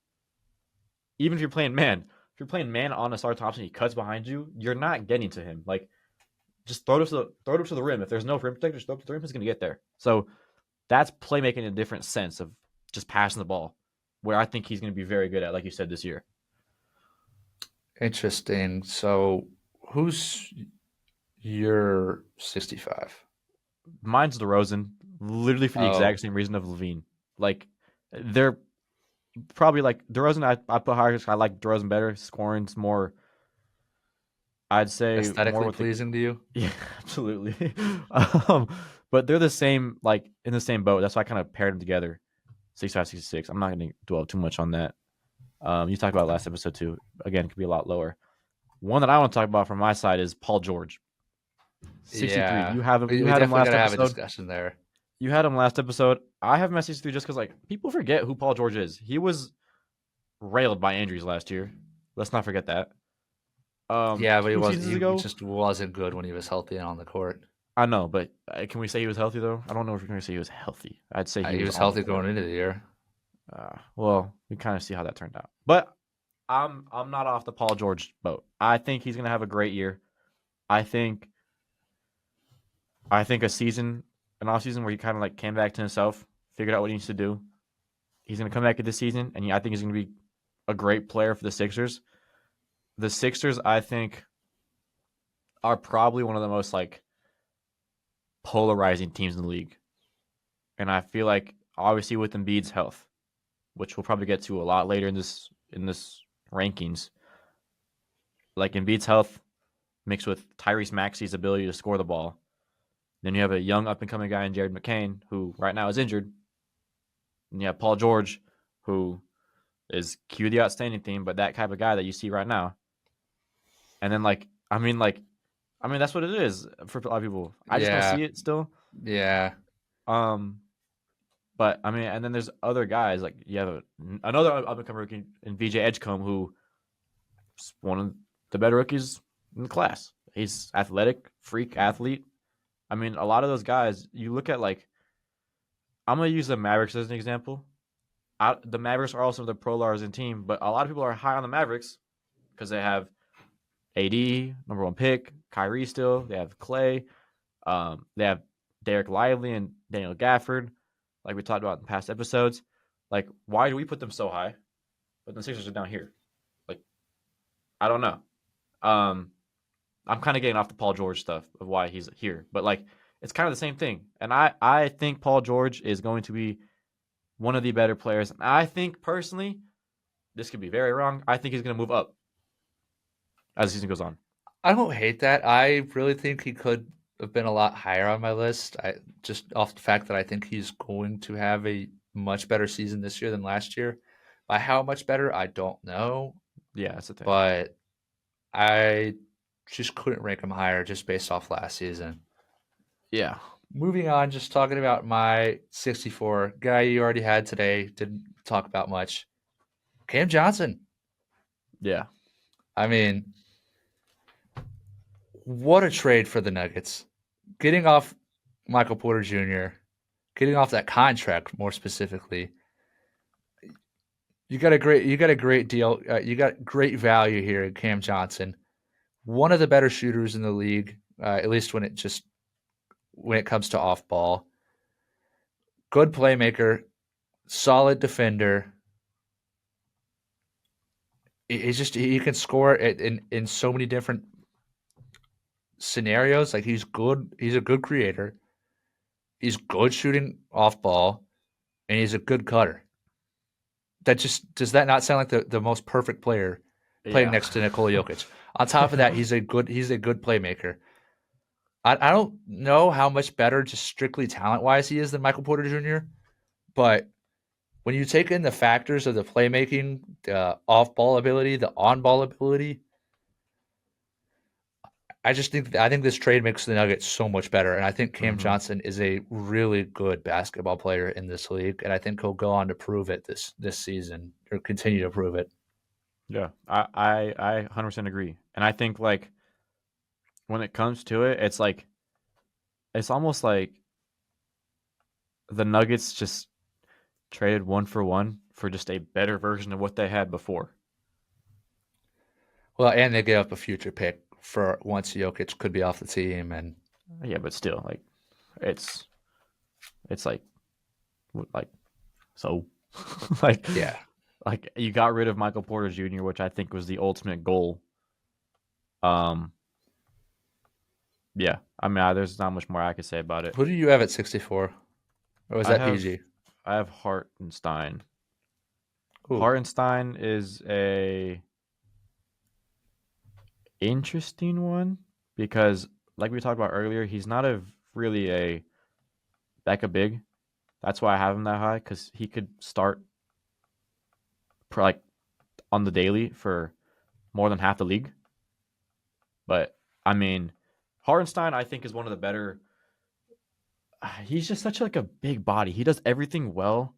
Even if you're playing man, if you're playing man on a Star Thompson, he cuts behind you. You're not getting to him. Like just throw it up to the rim. If there's no rim protector, just throw it up to the rim. He's going to get there. So that's playmaking in a different sense of just passing the ball, where I think he's going to be very good at, like you said, this year. interesting. So, who's your 65? Mine's DeRozan, literally for the Oh, exact same reason of Levine. Like they're probably like DeRozan. I put higher. I like DeRozan better. Scoring's more. I'd say more aesthetically with the pleasing to you? yeah, absolutely. um, but they're the same, like in the same boat. That's why I kind of paired them together. 65, 66. I'm not going to dwell too much on that. You talked about it last episode too. Again, it could be a lot lower. One that I want to talk about from my side is Paul George. 63. Yeah, You have him. You we had him definitely got last to have a episode. discussion there. You had him last episode. I have him at 63 just because like people forget who Paul George is. He was railed by injuries last year. Let's not forget that. Yeah, but he Two was seasons he ago, just wasn't good when he was healthy and on the court. I know, but can we say he was healthy though? I don't know if we're going to say he was healthy. I'd say he He was was on the healthy court. going into the year. Well, we kind of see how that turned out. But I'm not off the Paul George boat. I think he's going to have a great year. I think an off season where he kind of like came back to himself, figured out what he needs to do. He's going to come back at this season, and I think he's going to be a great player for the Sixers. The Sixers, I think, are probably one of the most like polarizing teams in the league, and I feel like obviously with Embiid's health, which we'll probably get to a lot later in this rankings, like Embiid's health mixed with Tyrese Maxey's ability to score the ball. Then you have a young up and coming guy in Jared McCain, who right now is injured. And you have Paul George, who is Q the outstanding team, but that type of guy that you see right now. And then that's what it is for a lot of people. I just don't Yeah, see it still. yeah, Um, but I mean, and then there's other guys like you have another up and coming rookie in VJ Edgecombe, who is one of the better rookies in the class. He's athletic, freak athlete. I mean, a lot of those guys, you look at like, I'm gonna use the Mavericks as an example. The Mavericks are also the pro Larsen team, but a lot of people are high on the Mavericks because they have AD, number one pick, Kyrie still. They have Clay. They have Derek Lively and Daniel Gafford, like we talked about in past episodes. Like, why do we put them so high, but the Sixers are down here? Like, I don't know. Um, I'm kind of getting off the Paul George stuff of why he's here, but like, it's kind of the same thing. And I think Paul George is going to be one of the better players. And I think personally, this could be very wrong. I think he's going to move up as the season goes on. I don't hate that. I really think he could have been a lot higher on my list. I just off the fact that I think he's going to have a much better season this year than last year. By how much better, I don't know, Yeah, that's the thing. but I just couldn't rank him higher just based off last season. Yeah. Moving on, just talking about my 64 guy you already had today, didn't talk about much. Cam Johnson. Yeah. I mean, what a trade for the Nuggets. Getting off Michael Porter Jr., getting off that contract more specifically. You got a great deal. You got great value here in Cam Johnson, one of the better shooters in the league, at least when it comes to off ball. Good playmaker, solid defender. He can score in so many different scenarios. Like he's good. He's a good creator. He's good shooting off ball, and he's a good cutter. That just does that not sound like the most perfect player playing Yeah. next to Nikola Jokic? On top of that, he's a good playmaker. I don't know how much better just strictly talent wise he is than Michael Porter Jr. But when you take in the factors of the playmaking, the off ball ability, the on ball ability, I think this trade makes the Nuggets so much better, and I think Cam hmm Johnson is a really good basketball player in this league, and I think he'll go on to prove it this season or continue to prove it. Yeah. I 100% agree. And I think like when it comes to it, it's almost like the Nuggets just traded 1 for 1 for just a better version of what they had before. Well, and they gave up a future pick for once Jokic could be off the team, and Yeah, but still, like it's it's like so like yeah. like you got rid of Michael Porter Jr., which I think was the ultimate goal. Um, yeah, I mean, there's not much more I could say about it. Who do you have at 64? Or was I that have PG? I have Hartenstein. Ooh, Hartenstein is a interesting one because, like we talked about earlier, he's not really a backup big. That's why I have him that high because he could start like on the daily for more than half the league. But I mean, Hartenstein I think is one of the better. He's just such like a big body. He does everything well.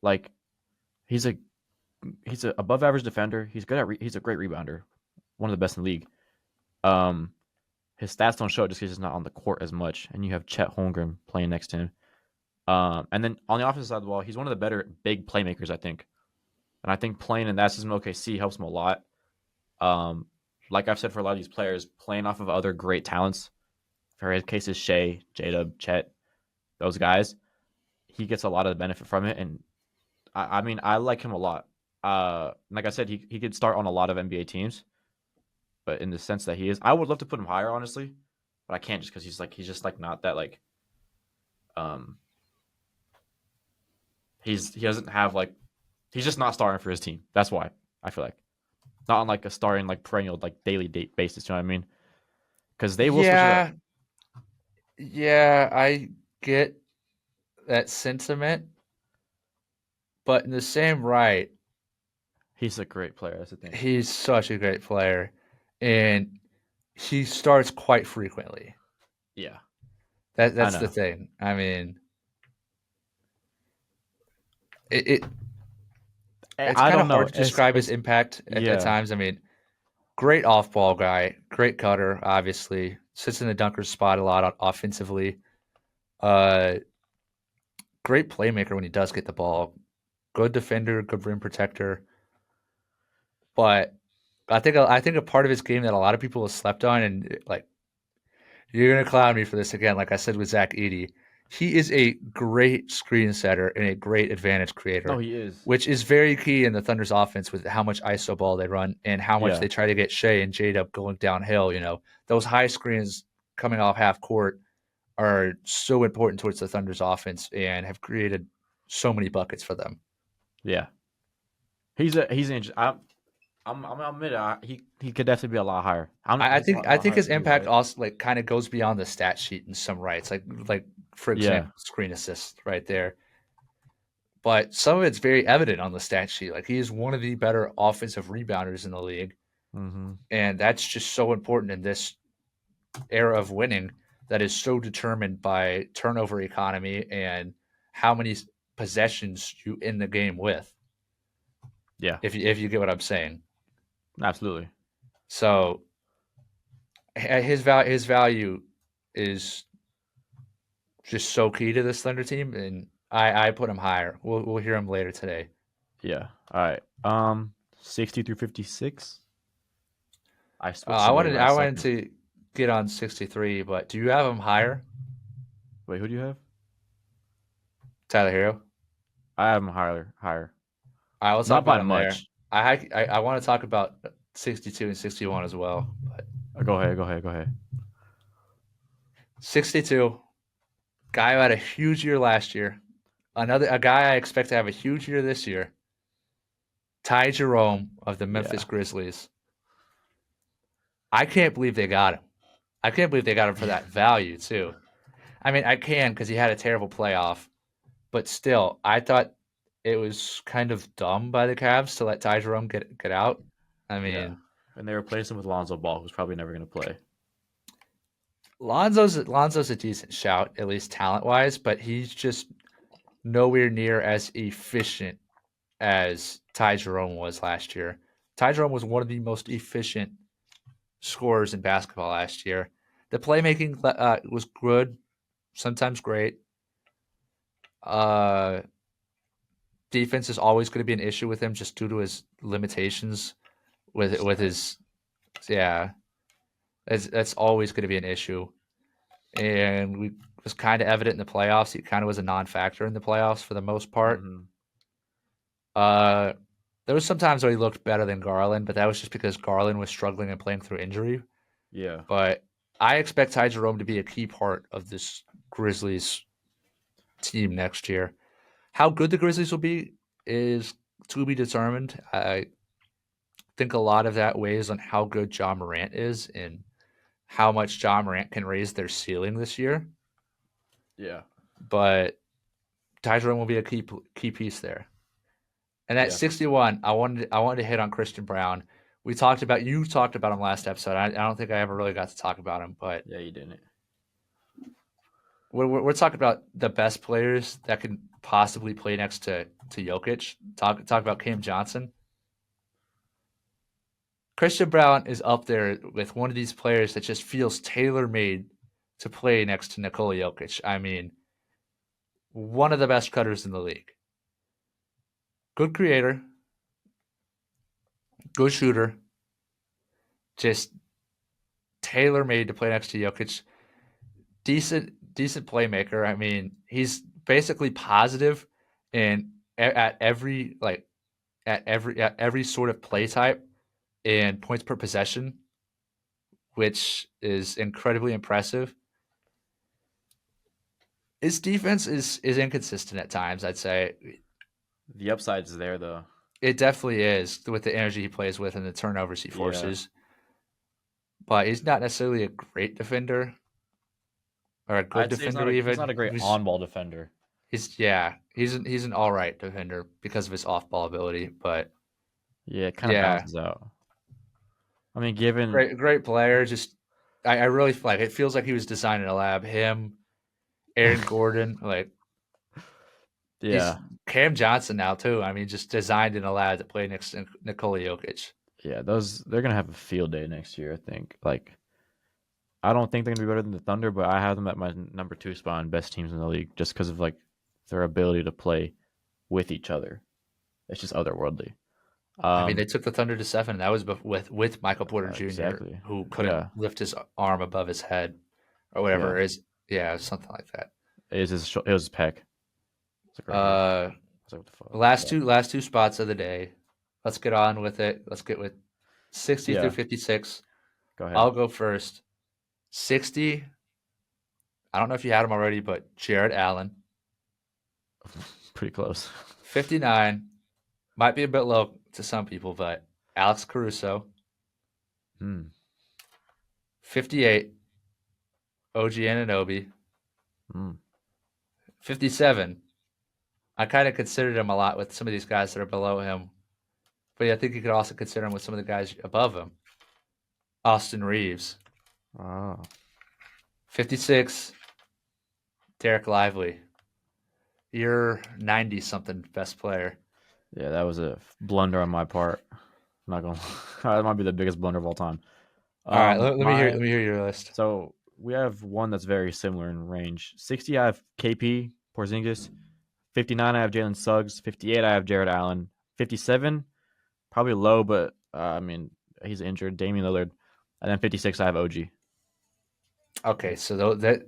Like he's a he's a above average defender. He's good at he's a great rebounder, one of the best in the league. Um, his stats don't show it just because he's not on the court as much. And you have Chet Holmgren playing next to him. And then on the offensive side of the ball, he's one of the better big playmakers, I think. And I think playing in that system OKC helps him a lot. Um, like I've said for a lot of these players, playing off of other great talents. For his case is Shea, J-Dub, Chet, those guys. He gets a lot of the benefit from it, and I mean I like him a lot. Like I said, he could start on a lot of NBA teams, but in the sense that he is, I would love to put him higher, honestly, but I can't just because he's just like not that like um he doesn't have like he's just not starting for his team. That's why I feel like not on like a starting like perennial like daily date basis. You know what I mean? Because they will switch it up. Yeah, yeah, I get that sentiment, but in the same right, He's a great player. That's the thing. he's such a great player, and he starts quite frequently. Yeah, I That's the know. thing. I mean, it it's I kind don't of hard know. to describe his It's impact at yeah. times. I mean, great off ball guy, great cutter, obviously sits in the dunker spot a lot offensively. Uh, Great playmaker when he does get the ball. Good defender, good rim protector. But I think a part of his game that a lot of people have slept on, and like you're gonna clown me for this again, like I said with Zach Edey. He is a great screen setter and a great advantage No, creator, he is. which is very key in the Thunder's offense with how much ISO ball they run and how much Yeah, they try to get Shea and Jade up going downhill. Those high screens coming off half court are so important towards the Thunder's offense and have created so many buckets for them. yeah. He's an. I'm admit he could definitely be a lot higher. I He's a think lot, I lot think higher his than you, impact right? also like kind of goes beyond the stat sheet in some rights, like for Yeah. example, screen assist right there. But some of it's very evident on the stat sheet. Like he is one of the better offensive rebounders in the league, Mm-hmm. and that's just so important in this era of winning that is so determined by turnover economy and how many possessions you end the game with. Yeah. If you get what I'm saying, Absolutely. so his value is just so key to this Thunder team, and I put him higher. We'll hear him later today. Yeah. All right. 60 through 56. I switched I somebody wanted I last wanted second. to get on 63, but do you have him higher, Wait, who do you have? Tyler Hero? I have him higher. Higher. I will talk Not by about him there. much. I want to talk about 62 and 61 as well. But Go ahead. Go ahead. Go ahead. 62, guy who had a huge year last year, another a guy I expect to have a huge year this year. Ty Jerome of the Memphis Yeah. Grizzlies. I can't believe they got him. I can't believe they got him for that value too. I mean, I can because he had a terrible playoff, but still, I thought it was kind of dumb by the Cavs to let Ty Jerome get out. I Yeah. mean, And they replaced him with Lonzo Ball, who's probably never going to play. Lonzo's a decent shout, at least talent wise, but he's just nowhere near as efficient as Ty Jerome was last year. Ty Jerome was one of the most efficient scorers in basketball last year. The playmaking was good, sometimes great. Uh, Defense is always going to be an issue with him just due to his limitations with his yeah. That's always going to be an issue, and we was kind of evident in the playoffs. He kind of was a non-factor in the playoffs for the most part. Mm-hmm. Uh, there was some times where he looked better than Garland, but that was just because Garland was struggling and playing through injury. Yeah. But I expect Ty Jerome to be a key part of this Grizzlies team next year. How good the Grizzlies will be is to be determined. I think a lot of that weighs on how good John Morant is and how much John Morant can raise their ceiling this year. Yeah. But Ty Jerome will be a key piece there. And at Yeah. 61, I wanted to hit on Christian Brown. you talked about him last episode. I don't think I ever really got to talk about him, but Yeah, you didn't. we're talking about the best players that can possibly play next to Jokic. Talk about Cam Johnson. Christian Brown is up there with one of these players that just feels tailor made to play next to Nikola Jokic. I mean, one of the best cutters in the league. Good creator, good shooter, just tailor made to play next to Jokic. Decent playmaker. I mean, he's basically positive in at every at every sort of play type and points per possession, which is incredibly impressive. His defense is inconsistent at times, I'd say. The upside's there though. It definitely is with the energy he plays with and the turnovers he Yeah, forces. But he's not necessarily a great defender or a good I'd say defender he's not even. a great on-ball defender. He's an all right defender because of his off-ball ability, but Yeah, it kind of yeah, balances out. I mean, given great player. Just I really like it. Feels like he was designed in a lab. Him, Aaron Gordon, like he's yeah, Cam Johnson now too. I mean, just designed in a lab to play next to Nikola Jokic. yeah, they're gonna have a field day next year. I think. Like, I don't think they're gonna be better than the Thunder, but I have them at my number 2 spot on best teams in the league just because of like their ability to play with each other. It's just otherworldly. I mean, Um, they took the Thunder to 7. That was with Michael Porter Jr., exactly. who couldn't Yeah, lift his arm above his head or yeah. whatever. Is yeah, something like that. It was his pec. It's like right here. Uh, I was like, what the fuck? Yeah, last two spots of the day. Let's get on with it. Let's get with 60 through yeah. 56. Go ahead. I'll go first. 60. I don't know if you had him already, but Jared Allen. Pretty close. 59. Might be a bit low to some people, but Alex Caruso. Hmm. 58. OG Anunoby. Hmm. 57. I kind of considered him a lot with some of these guys that are below him. But yeah, I think you could also consider him with some of the guys above him. Austin Reeves. Oh. 56. Derek Lively. You're 90 something best player. Yeah, that was a blunder on my part. I'm not gonna. That might be the biggest blunder of all time. All right, My let me hear your list. so we have one that's very similar in range. 60, I have KP Porzingis. 59, I have Jalen Suggs. 58, I have Jared Allen. 57, probably low, but I mean he's injured. Damian Lillard, and then 56, I have OG. Okay, so that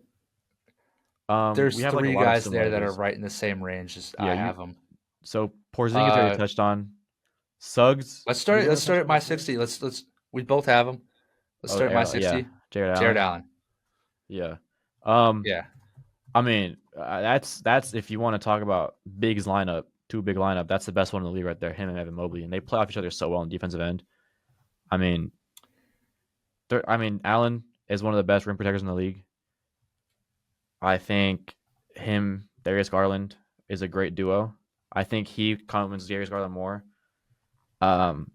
We there's have like a three lot of guys there that are similarities. right in the same range as Yeah, I you. have them. So Porzingis already Uh, touched on. Suggs, did he ever let's start touch at on my this year? 60. Let's we both have them. Let's Oh, start at my yeah, 60. Jared Jared Allen. Allen. Yeah. Um, Yeah. I mean, that's if you want to talk about bigs lineup, two big lineup. That's the best one in the league right there. Him and Evan Mobley, and they play off each other so well on defensive end. I mean, Allen is one of the best rim protectors in the league. I think him, Darius Garland, is a great duo. I think he complements Darius Garland more. Um,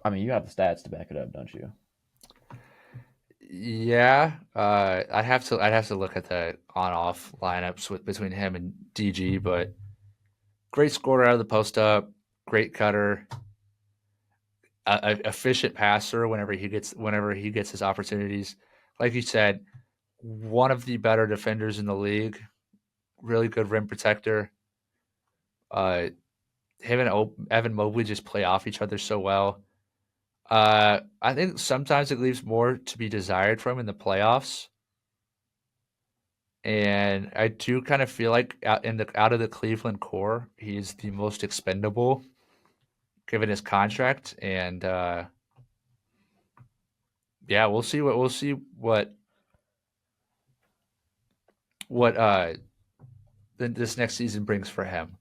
I mean, you have the stats to back it up, don't you? Yeah. I'd have to look at the on off lineups between him and DG, but great scorer out of the post up, great cutter, a efficient passer whenever he gets his opportunities. Like you said, one of the better defenders in the league, really good rim protector. Uh, him and Evan Mobley just play off each other so well. I think sometimes it leaves more to be desired from in the playoffs, and I do kind of feel like out of the Cleveland core, he's the most expendable given his contract, and yeah, we'll see what this next season brings for him.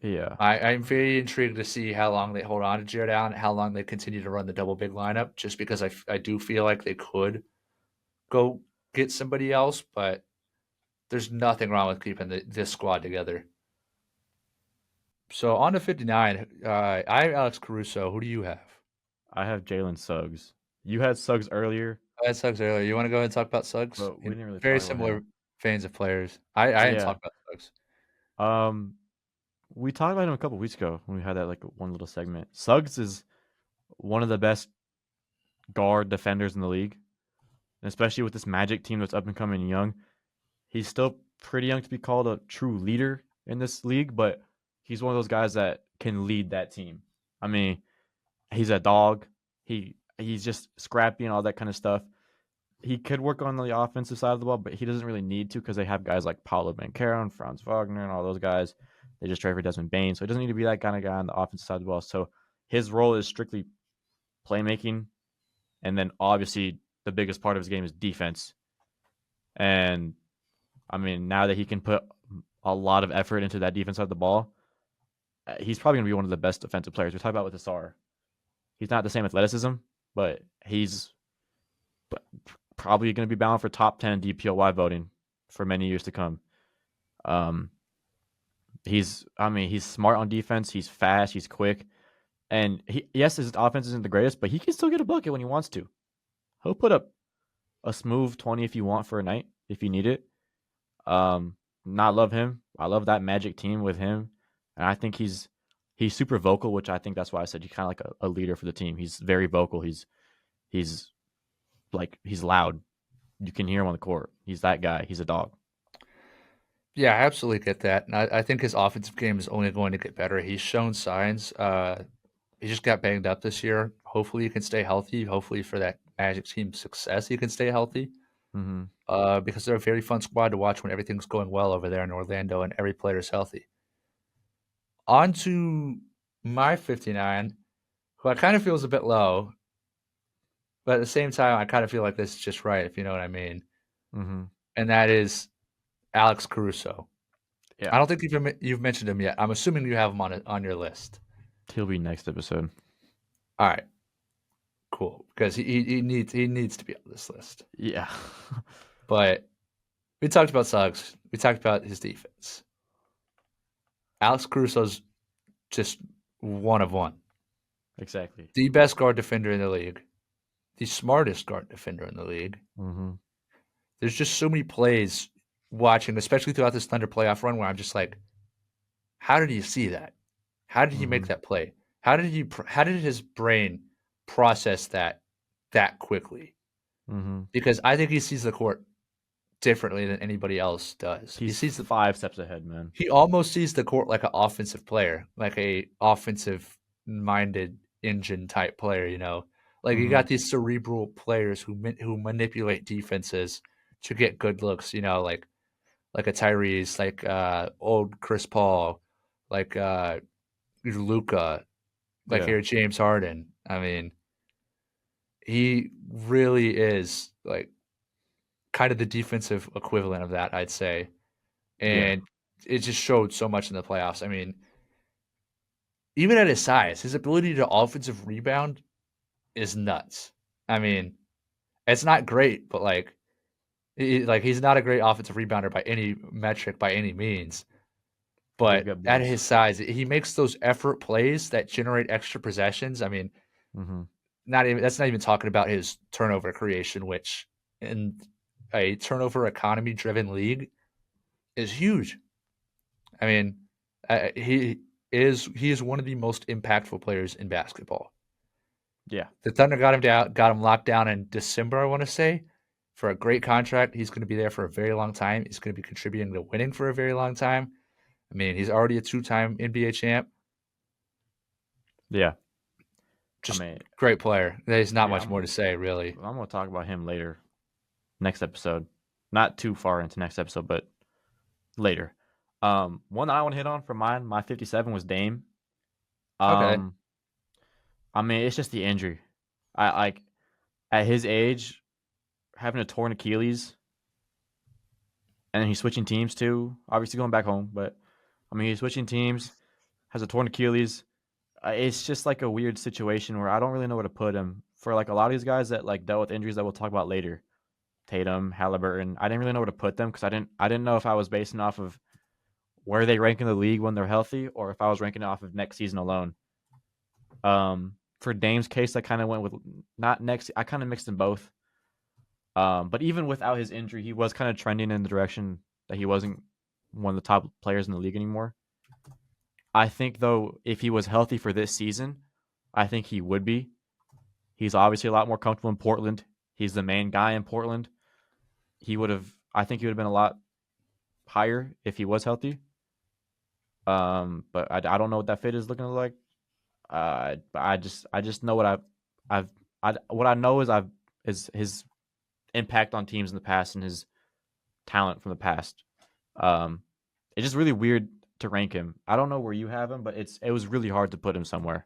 Yeah. I'm very intrigued to see how long they hold on to Jared Allen, how long they continue to run the double big lineup, just because I do feel like they could go get somebody else, but there's nothing wrong with keeping this squad together. So on to 59, I have Alex Caruso. Who do you have? I have Jalen Suggs. You had Suggs earlier, I had Suggs earlier. You want to go ahead and talk about Suggs? but we In didn't really very talk about similar him. veins of players. I didn't Yeah. talk about Suggs. Um, we talked about him a couple weeks ago when we had that like one little segment. Suggs is one of the best guard defenders in the league, and especially with this Magic team that's up and coming and young. He's still pretty young to be called a true leader in this league, but he's one of those guys that can lead that team. I mean, he's a dog. He's just scrappy and all that kind of stuff. He could work on the offensive side of the ball, but he doesn't really need to because they have guys like Paulo Banchero and Franz Wagner and all those guys. They just trade for Desmond Bain, so he doesn't need to be that kind of guy on the offensive side of the ball. So his role is strictly playmaking, and then obviously the biggest part of his game is defense. And I mean, now that he can put a lot of effort into that defense side of the ball, he's probably going to be one of the best defensive players. We talk about with Asar. He's not the same athleticism, but he's probably going to be bound for top 10 DPOY voting for many years to come. Um, he's smart on defense. He's fast. He's quick. And yes, his offense isn't the greatest, but he can still get a bucket when he wants to. He'll put up a smooth 20 if you want for a night, if you need it. Not love him. I love that Magic team with him. And I think he's super vocal, which I think that's why I said he's kind of like a leader for the team. He's very vocal. He's he's loud. You can hear him on the court. He's that guy. He's a dog. Yeah, I absolutely get that. And I think his offensive game is only going to get better. He's shown signs. He just got banged up this year. Hopefully, he can stay healthy. Hopefully, for that Magic team success, he can stay healthy. Mm-hmm. Because they're a very fun squad to watch when everything's going well over there in Orlando and every player is healthy. On to my 59, who I kind of feel is a bit low, but at the same time, I kind of feel like this is just right, if you know what I mean. Mm-hmm. And that is Alex Caruso. I Yeah. don't think you've mentioned him yet. I'm assuming you have him on your list. He'll be next episode. All right, cool, because he needs to be on this list. Yeah. But we talked about Suggs. We talked about his defense. Alex Caruso's just one of one. Exactly. The best guard defender in the league. The smartest guard defender in the league. Mm-hmm. There's just so many plays watching, especially throughout this Thunder playoff run, where I'm just like, how did he see that? How did he Mm-hmm. make that play? How did his brain process that quickly? Mm-hmm. Because I think he sees the court differently than anybody else does. He's 5 steps ahead, man. He almost sees the court like an offensive player, like a offensive minded engine type player, you know. Like you Mm-hmm. got these cerebral players who manipulate defenses to get good looks, you know, like a Tyrese, like old Chris Paul, like Luca, like Yeah. here James Harden. I mean, he really is like kind of the defensive equivalent of that, I'd say. Yeah. And it just showed so much in the playoffs. I mean, even at his size, his ability to offensive rebound is nuts. I mean, it's not great, but like he's not a great offensive rebounder by any metric by any means. But he's But got at boobs. his size, he makes those effort plays that generate extra possessions. I mean, Mm-hmm. not even talking about his turnover creation, which in a turnover economy driven league is huge. I mean, he is one of the most impactful players in basketball. Yeah. The Thunder got him locked down in December, I want to say, for a great contract. He's going to be there for a very long time. He's going to be contributing to winning for a very long time. I mean, he's already a two-time NBA champ. Yeah. I Just mean, great player. There's not yeah. much more to say, really. I'm gonna talk about him later, next episode. Not too far into next episode, but later. One that I want to hit on for mine, my 57 was Dame. Okay. Um, I mean, it's just the injury. I like at his age, having a torn Achilles, and then he's switching teams too. Obviously going back home, but I mean, he's switching teams, has a torn Achilles. It's just like a weird situation where I don't really know where to put him. For like a lot of these guys that like dealt with injuries that we'll talk about later, Tatum, Halliburton, I didn't really know where to put them because I didn't know if I was basing off of where they rank in the league when they're healthy or if I was ranking it off of next season alone. for Dame's case, I kind of went with not next. I kind of mixed them both. But even without his injury, he was kind of trending in the direction that he wasn't one of the top players in the league anymore. I think though, if he was healthy for this season, I think he would be. He's obviously a lot more comfortable in Portland. He's the main guy in Portland. He would have. I think he would have been a lot higher if he was healthy. But I don't know what that fit is looking like. But I just know what what I know is his impact on teams in the past and his talent from the past. Um, it's just really weird to rank him. I don't know where you have him, but it was really hard to put him somewhere.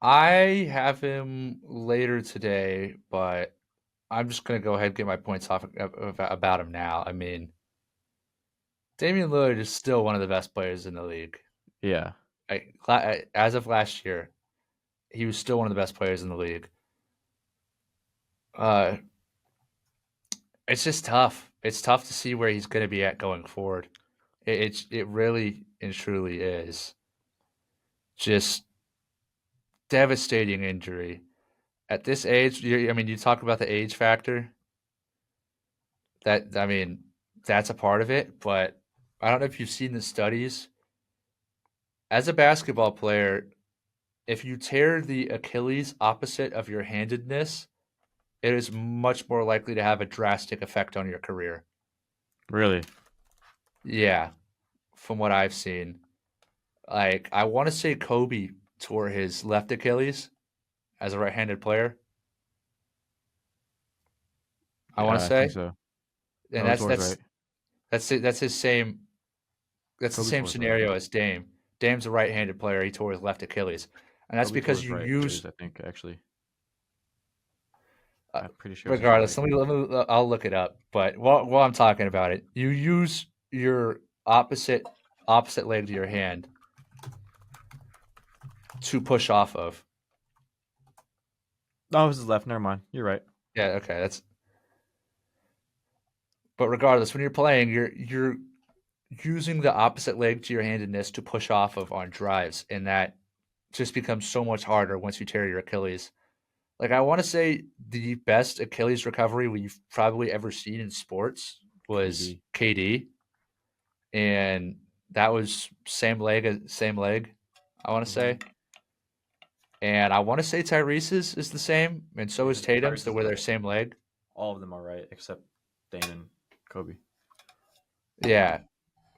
I have him later today, but I'm just gonna go ahead and get my points off about him now. I mean, Damian Lillard is still one of the best players in the league. Yeah, As of last year, he was still one of the best players in the league. Uh, it's just tough. It's tough to see where he's going to be at going forward. It really and truly is just devastating injury at this age. I mean, you talk about the age factor. I mean, that's a part of it. But I don't know if you've seen the studies. As a basketball player, if you tear the Achilles opposite of your handedness, it is much more likely to have a drastic effect on your career. really. Yeah, from what I've seen. Like, I want to say Kobe tore his left Achilles as a right-handed player. I want Yeah, to I think say, so. and Kobe Tor's right. that's his same. That's the Kobe same Tor's right. scenario as Dame. Dame's a right-handed player. He tore his left Achilles, and that's Kobe because Tor's you right. use. Achilles, I think actually. Uh, I'm pretty sure it's his Regardless, right. I'll look it up. But while I'm talking about it, you use your opposite leg to your hand to push off of. No, it was his left. Never mind. You're right. Yeah, okay, that's. But regardless, when you're playing, you're using the opposite leg to your handedness to push off of on drives, and that just becomes so much harder once you tear your Achilles. Like, I want to say the best Achilles recovery we've probably ever seen in sports was KD. KD, and that was same leg. I want to Mm-hmm. say, and I want to say Tyrese's is the same, and so is Yeah, Tatum's. Tyrese They is were their right. same leg. All of them are right except Dame and Kobe. Yeah,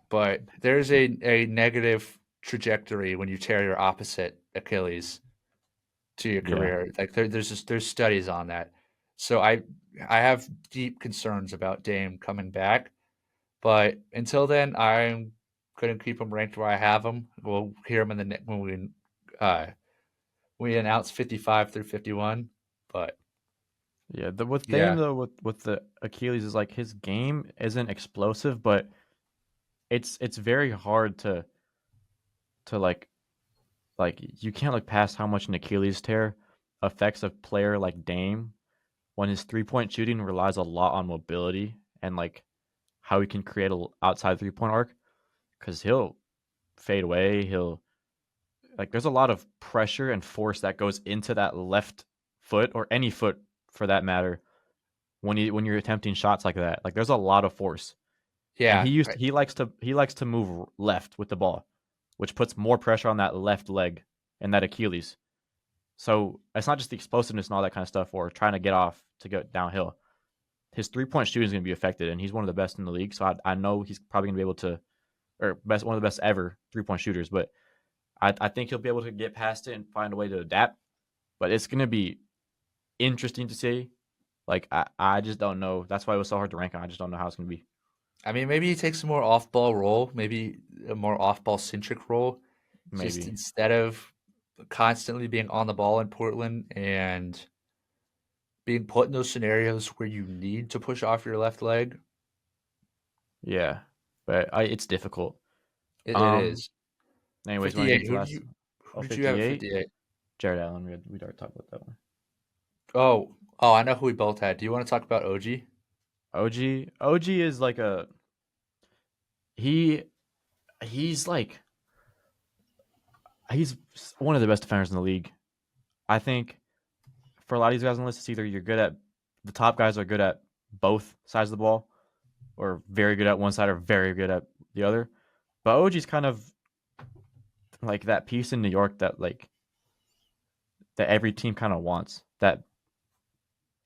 but there's a negative trajectory when you tear your opposite Achilles to your Yeah, career. Like there's studies on that. So I have deep concerns about Dame coming back, but until then, I'm gonna keep him ranked where I have him. We'll hear him in uh, when we announce 55 through 51. But yeah. With Dame yeah, though, with the Achilles is like his game isn't explosive, but it's very hard to like you can't look past how much an Achilles tear affects a player like Dame when his 3 point shooting relies a lot on mobility and like how he can create a outside 3 point arc because he'll fade away. He'll like there's a lot of pressure and force that goes into that left foot or any foot for that matter when you're attempting shots like that. Like there's a lot of force, and yeah, he likes to move left with the ball, which puts more pressure on that left leg and that Achilles. So it's not just the explosiveness and all that kind of stuff or trying to get off to go downhill. His 3 point shooting is going to be affected, and he's one of the best in the league. So I know he's probably going to be able to, or best one of the best ever 3 point shooters. But I think he'll be able to get past it and find a way to adapt. But it's going to be interesting to see. Like I just don't know. That's why it was so hard to rank him. I just don't know how it's going to be. I mean, maybe he takes a more off-ball role, maybe a more off-ball centric role, just Maybe. instead of constantly being on the ball in Portland and being put in those scenarios where you need to push off your left leg. Yeah. But it's difficult. It Um. is. Anyways, you want to get 58. to last? Who Oh, did you have at 58. 58? Jared Allen. We'd already talked about that one. Oh, I know who we both had. Do you want to talk about OG? OG is like a he. He's like he's one of the best defenders in the league. I think for a lot of these guys on the list, it's either you're good at the top guys are good at both sides of the ball, or very good at one side, or very good at the other. But OG's kind of like that piece in New York that that every team kind of wants. That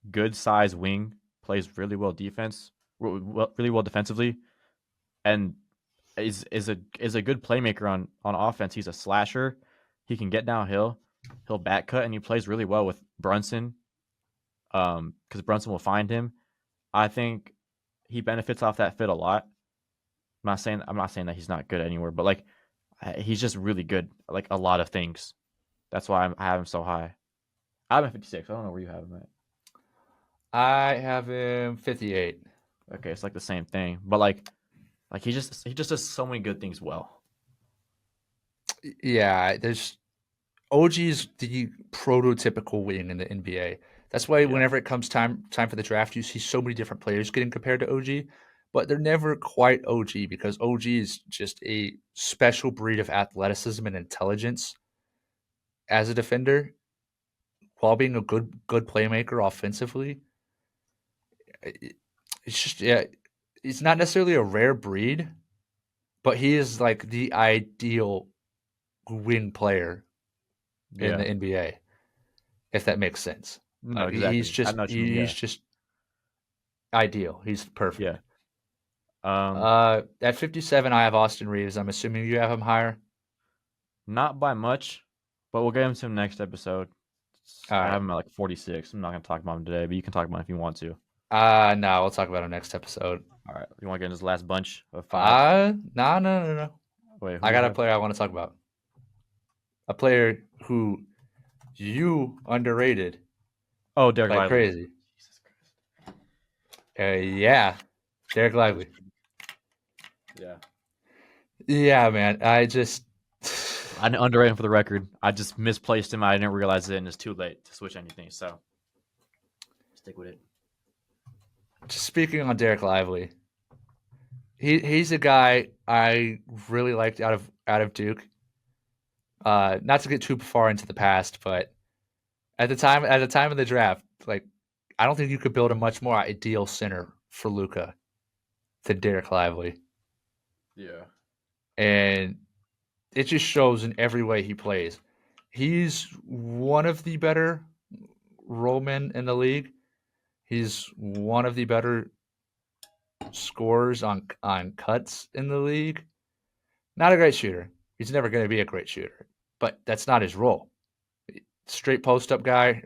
good size wing plays really well really well defensively, and is a good playmaker on offense. He's a slasher. He can get downhill. He'll back cut, and he plays really well with Brunson. Because Brunson will find him. I think he benefits off that fit a lot. I'm not saying that he's not good anywhere, but like he's just really good at, like a lot of things. That's why I have him so high. I'm at 56. I don't know where you have him at. I have him 58. Okay, it's like the same thing, but he just does so many good things well. Yeah, there's OG's the prototypical wing in the NBA. That's why Yeah, whenever it comes time for the draft, you see so many different players getting compared to OG, but they're never quite OG because OG is just a special breed of athleticism and intelligence as a defender, while being a good playmaker offensively. It's just yeah, it's not necessarily a rare breed, but he is like the ideal wing player in yeah, the NBA, if that makes sense. no, He's exactly. I just know what you mean. Yeah, he's just ideal. He's perfect. yeah. Um, At 57, I have Austin Reeves. I'm assuming you have him higher. Not by much, but we'll get into him next episode. All I right. have him at like 46. I'm not gonna talk about him today, but you can talk about him if you want to. No, we'll talk about him next episode. All right, you want to get into this last bunch of five? No. Wait, who I you got a have? player I want to talk about. A player who you underrated Oh, Derek like Lively. crazy. Jesus Christ. Yeah, Derek Lively. Yeah. Yeah, man. I just I didn't underrate him for the record. I just misplaced him. I didn't realize it, and it's too late to switch anything. So stick with it. just speaking on Derek Lively. He's a guy I really liked out of Duke. Not to get too far into the past, but at the time of the draft, like I don't think you could build a much more ideal center for Luca than Derek Lively, Yeah. and it just shows in every way he plays. He's one of the better rollmen in the league. He's one of the better scorers on cuts in the league. Not a great shooter. He's never going to be a great shooter, but that's not his role. Straight post up guy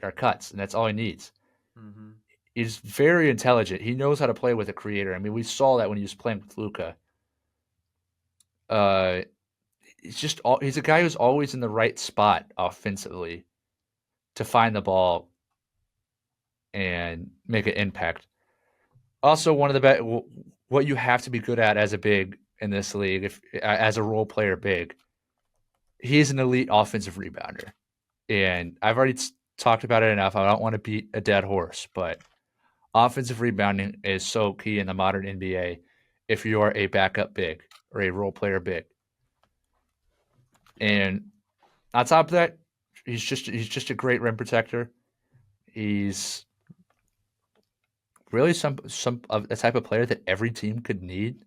or cuts, and that's all he needs. Mm-hmm. He's very intelligent. He knows how to play with a creator. I mean, we saw that when he was playing with Luca. Uh, he's a guy who's always in the right spot offensively to find the ball and make an impact. Also, one of the best what you have to be good at as a big in this league, if as a role player big, he is an elite offensive rebounder. And I've already talked about it enough. I don't want to beat a dead horse, but offensive rebounding is so key in the modern NBA if you are a backup big or a role player big. And on top of that, he's just a great rim protector. He's really some of the type of player that every team could need.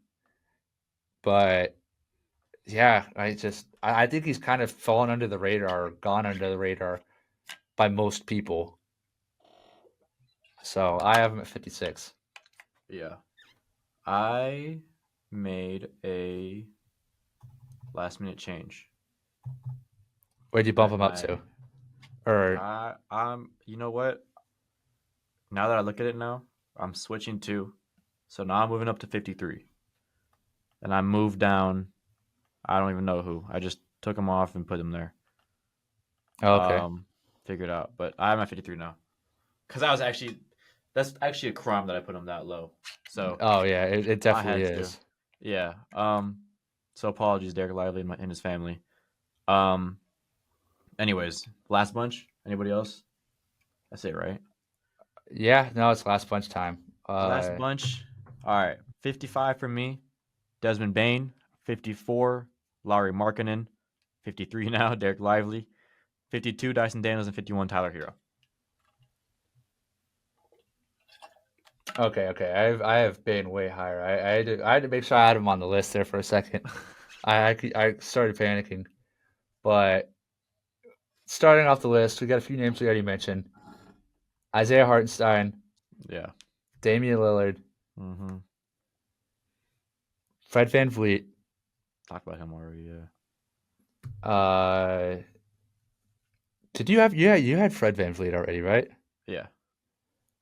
But yeah, I think he's kind of fallen under the radar, or gone under the radar by most people. So I have him at 56. Yeah. I made a last minute change Where'd you bump at him up my. to? Or I'm. You know what? Now that I look at it now, I'm switching to. So now I'm moving up to 53, and I moved down. I don't even know who. I just took him off and put him there. oh, okay. Figured out. But I'm at 53 now. Because that's actually a crime that I put him that low. So Oh yeah, it I definitely had to. is. Yeah. So apologies, Derek Lively and his family. Um. Anyways, last bunch. Anybody else? That's it, right? Yeah, no, it's last punch time. Last bunch. All right. 55 for me. Desmond Bain. 54. Laurie Markkinen. 53 now. Derek Lively. 52 Dyson Daniels, and 51 Tyler Hero. Okay. I have been way higher. I had to make sure I had him on the list there for a second. I started panicking, but starting off the list, we got a few names we already mentioned: Isaiah Hartenstein, Yeah. Damian Lillard, Mm-hmm. Fred VanVleet. Talked about him already. Yeah. Uh, did you have? Yeah, you had Fred VanVleet already, right? Yeah.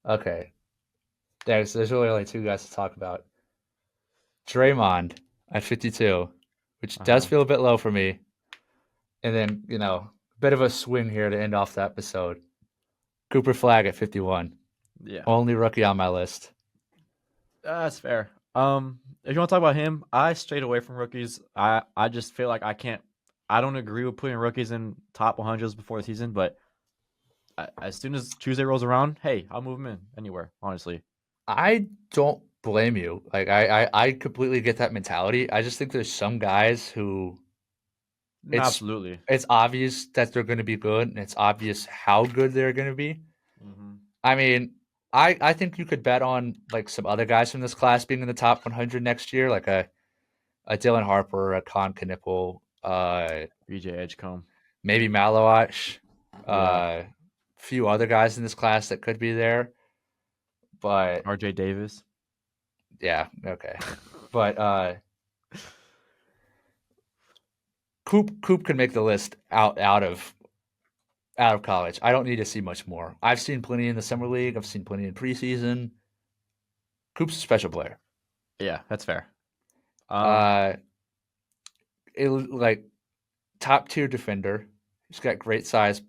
Okay. There's really only two guys to talk about. Draymond at 52, which does Uh-huh. feel a bit low for me. And then, a bit of a swing here to end off the episode. Cooper Flag at 51. Yeah. Only rookie on my list. That's fair. If you want to talk about him, I strayed away from rookies. I just feel like I can't. I don't agree with putting rookies in top 100s before the season, but as soon as Tuesday rolls around, hey, I'll move him in anywhere. Honestly. I don't blame you. Like I completely get that mentality. I just think there's some guys who No, it's absolutely. it's obvious that they're going to be good, and it's obvious how good they're going to be. Mm-hmm. I mean, I think you could bet on like some other guys from this class being in the top 100 next year, like a Dylan Harper, a Con Knipple, BJ Edgecombe. maybe Malawach, Yeah. few other guys in this class that could be there. But RJ Davis. yeah, okay. But Coop can make the list out of college. I don't need to see much more. I've seen plenty in the summer league. I've seen plenty in preseason. Coop's a special player. Yeah, that's fair. Uh, like top tier defender. He's got great size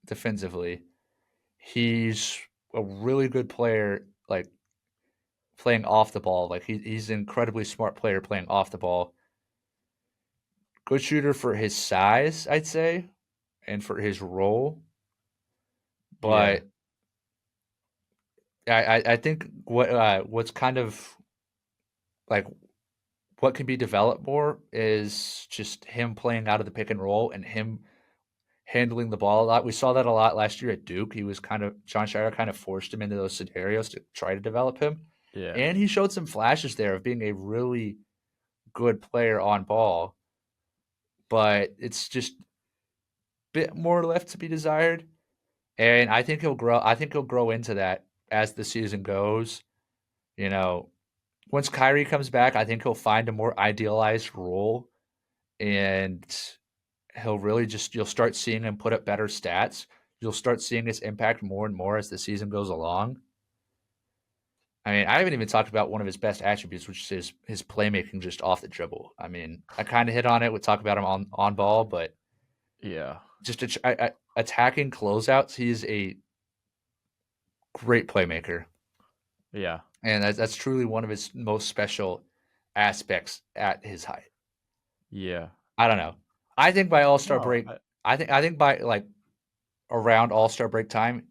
defensively. He's a really good player, like playing off the ball. Like he's an incredibly smart player playing off the ball. Good shooter for his size, I'd say, and for his role. Yeah. But I think what's kind of like what can be developed more is just him playing out of the pick and roll and him handling the ball a lot. We saw that a lot last year at Duke. He was John Shire kind of forced him into those scenarios to try to develop him. Yeah. And he showed some flashes there of being a really good player on ball, but it's just a bit more left to be desired. And I think he'll grow. I think he'll grow into that as the season goes. You know, once Kyrie comes back, I think he'll find a more idealized role, and he'll really just you'll start seeing him put up better stats. You'll start seeing his impact more and more as the season goes along. I mean, I haven't even talked about one of his best attributes, which is his playmaking just off the dribble. I mean, I kind of hit on it. We talk about him on ball, but Yeah. just attacking closeouts, he's a great playmaker, Yeah. and that's truly one of his most special aspects at his height. Yeah. I don't know. I think by All Star No. break, I think by like around All Star break time,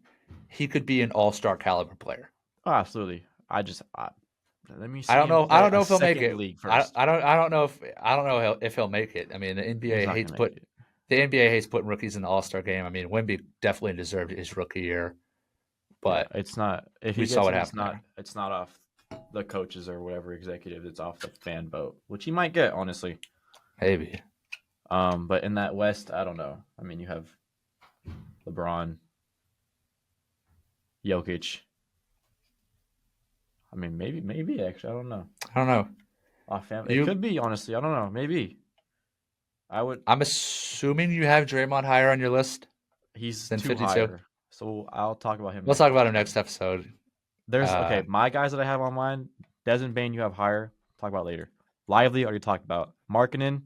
he could be an All Star caliber player. Absolutely. Let me I see don't him know. I play don't a know if he'll make second it. league I, first. I don't. I don't know if I don't know if he'll make it. I mean, He's not gonna make it. the NBA hates putting rookies in the All Star game. I mean, Wemby definitely deserved his rookie year, Yeah, but it's not. If we he saw gets what it, happened there. It's not off the coaches or whatever executive. It's off the fan vote, which he might get, honestly. Maybe. But in that West, I don't know. I mean, you have LeBron, Jokic. I mean, maybe actually, I don't know. I don't know. Off fan, it You. could be honestly. I don't know. Maybe I would. I'm assuming you have Draymond higher on your list He's than too 52. higher, so I'll talk about him We'll next talk about him episode. next episode. There's okay. My guys that I have on mine, Desmond Bain, you have higher. Talk about later. Lively, already talked about. Markkinen,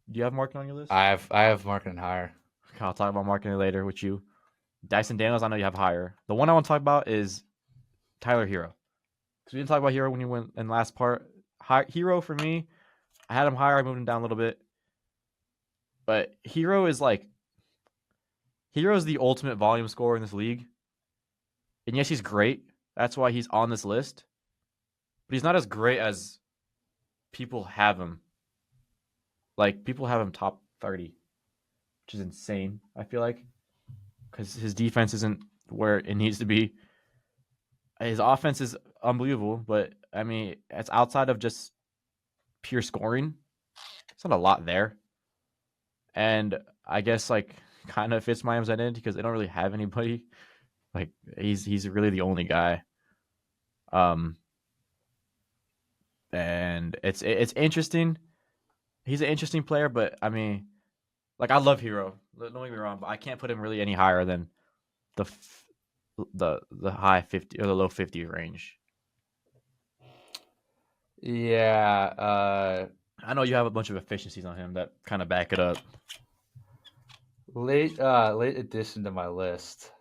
do you have Markkinen on your list? I have Markin higher. Okay, I'll talk about Markkinen later with you. Dyson Daniels, I know you have higher. The one I want to talk about is Tyler Hero. Because we didn't talk about Hero when you went in last part. Hero for me, I had him higher. I moved him down a little bit. But Hero is the ultimate volume scorer in this league. And yes, he's great. That's why he's on this list. But he's not as great as people have him. Like, people have him top 30, which is insane. I feel like because his defense isn't where it needs to be. His offense is unbelievable, but I mean, it's outside of just pure scoring. It's not a lot there, and I guess like kind of fits Miami's identity because they don't really have anybody. Like he's really the only guy. Um, and it's interesting. He's an interesting player, but I mean, like I love Hero. Don't get me wrong, but I can't put him really any higher than the the high 50 or the low 50 range. Yeah, I know you have a bunch of efficiencies on him that kind of back it up. late addition to my list.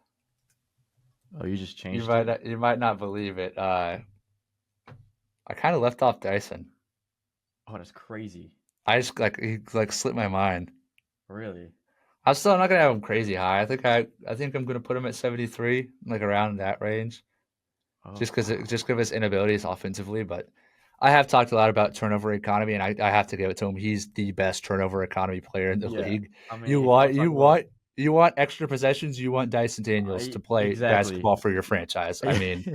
Oh, you just You changed might it? not, you might not believe it. I kind of left off Dyson. Oh, that's crazy. I just like he like slipped my mind. Really? I'm not gonna have him crazy high. I think I'm gonna put him at 73, like around that range, Oh, wow. just because of his inabilities offensively. But I have talked a lot about turnover economy, and I have to give it to him. He's the best turnover economy player in the Yeah. league. I mean, You if you want want to talk you about want you want extra possessions. You want Dyson Daniels to play exactly. basketball for your franchise. I mean,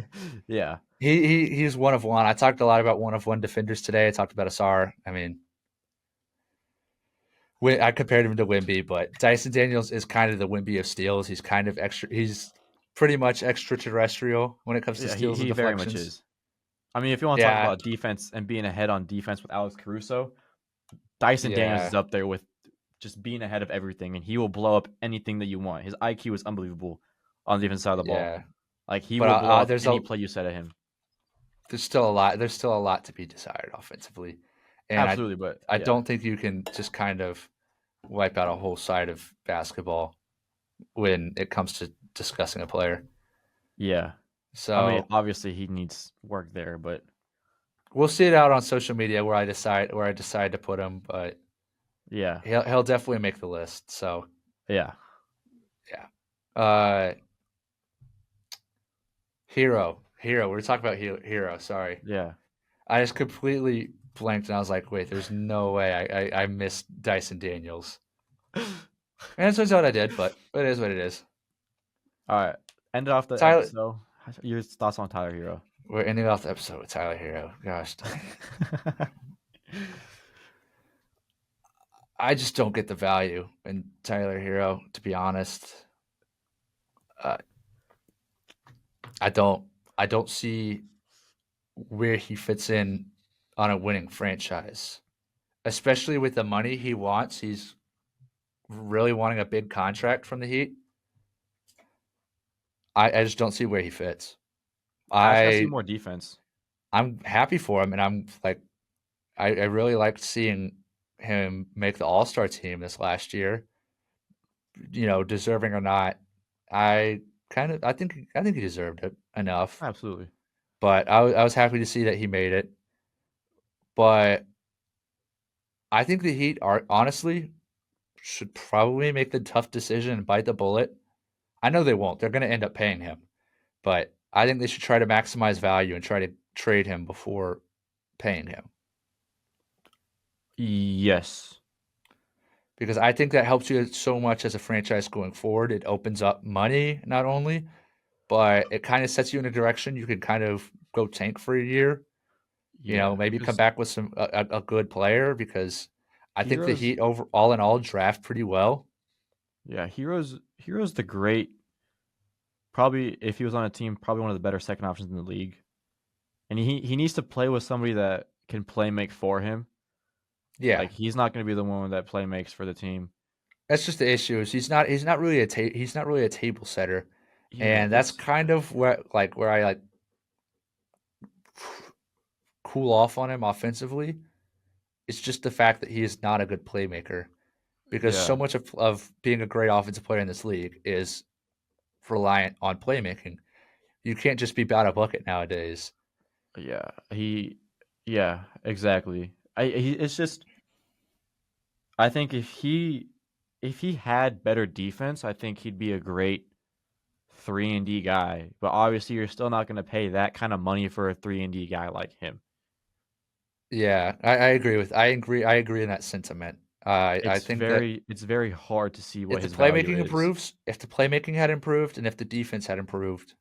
Yeah. he's one of one. I talked a lot about one of one defenders today. I talked about Asar. I mean, I compared him to Wimby, but Dyson Daniels is kind of the Wimby of steals. He's kind of extra. He's pretty much extraterrestrial when it comes to Yeah, steals and he very much deflections. is. I mean, if you want to talk Yeah, about defense and being ahead on defense with Alex Caruso, Dyson Daniels is yeah, up there with just being ahead of everything, and he will blow up anything that you want. His IQ is unbelievable on the defense side of the ball. yeah. Like he But will blow up any play you set at him. there's still a lot. There's still a lot to be desired offensively, and Absolutely, but I yeah, don't think you can just kind of wipe out a whole side of basketball when it comes to discussing a player. yeah. I mean, So obviously he needs work there, but we'll see it out on social media where I decide to put him, but yeah, he'll definitely make the list. So yeah, yeah. Hero. We were talking about Hero. Sorry, yeah. I just completely blanked, and I was like, "Wait, there's no way I missed Dyson Daniels." And it turns out I did, but it is what it is. All right, end off the Tyler, episode. Your thoughts on Tyler Hero? we're ending off the episode with Tyler Hero. Gosh dang it! I just don't get the value in Tyler Hero. To be honest, uh, I don't. I don't see where he fits in on a winning franchise, especially with the money he wants. He's really wanting a big contract from the Heat. I just don't see where he fits. I just gotta see I more defense. I'm happy for him, and I'm like I really liked seeing him make the All Star team this last year. You know, deserving or not, I I think he deserved it enough. Absolutely. But I was happy to see that he made it. But I think the Heat are honestly should probably make the tough decision and bite the bullet. I know they won't. They're going to end up paying him, but I think they should try to maximize value and try to trade him before paying him Yes. because I think that helps you so much as a franchise going forward. It opens up money not only, but it kind of sets you in a direction you can kind of go tank for a year. You Yeah. know, maybe come Because back with a good player because I think the heroes. Heat over all in all draft pretty well. Yeah, heroes the great. Probably if he was on a team, probably one of the better second options in the league. And he needs to play with somebody that can play make for him. Yeah, Like he's not going to be the one that play makes for the team. that's just the issue. Is he's not really he's not really a table setter, Yeah, and that's it's kind of where I like cool off on him offensively. It's just the fact that he is not a good playmaker because yeah, so much of being a great offensive player in this league is reliant on playmaking. You can't just be about a bucket nowadays. yeah. Yeah, exactly. It's just I think if he had better defense, I think he'd be a great 3 and D guy. But obviously, you're still not going to pay that kind of money for a 3 and D guy like him. Yeah, I agree in that sentiment. I think that It's very hard to see if what the his value playmaking is. improves, if the playmaking had improved, and if the defense had improved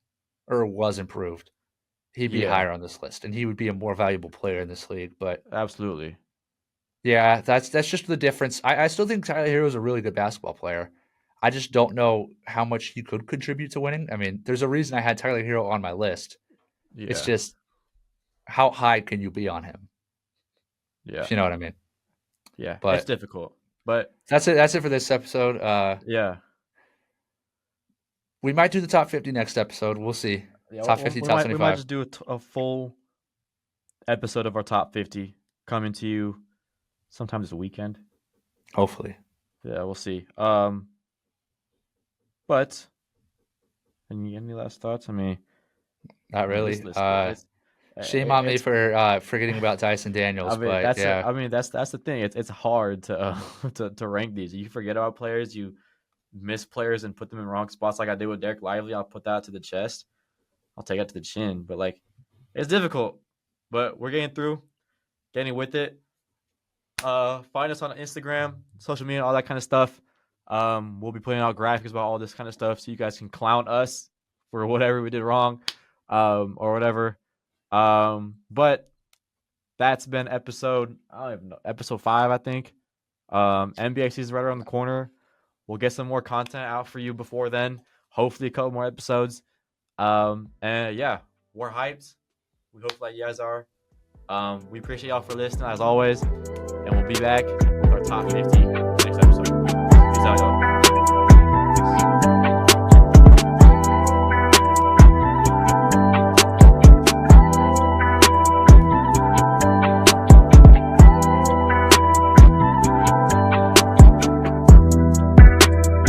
or was improved, he'd be Yeah, higher on this list, and he would be a more valuable player in this league. But absolutely. yeah, that's just the difference. I still think Tyler Hero is a really good basketball player. I just don't know how much he could contribute to winning. I mean, there's a reason I had Tyler Hero on my list. It's Yeah, just how high can you be on him? yeah, If you know what I mean. yeah. It's But difficult, but that's it. That's it for this episode. yeah, We might do the top 50 next episode. We'll see. yeah. Top 50, top We might 75. just do a full episode of our top 50 coming to you sometime this weekend. Hopefully. Yeah, we'll see. But any last thoughts? Not I mean really. this list, it's Shame on me it's. for forgetting about Tyson Daniels, but yeah. That's the thing. It's hard to to rank these. You forget about players, you miss players and put them in wrong spots, like I did with Derek Lively. I'll put that to the chest. I'll take it to the chin. But like, it's difficult. But we're getting through, getting with it. Find us on Instagram, social media, all that kind of stuff. We'll be putting out graphics about all this kind of stuff, so you guys can clown us for whatever we did wrong, or whatever. But that's been episode, I don't even know, episode 5, I think. NBA season right around the corner. We'll get some more content out for you before then. Hopefully, a couple more episodes. And yeah, we're hyped. We hope like you guys are. We appreciate y'all for listening as always, and we'll be back with our top 50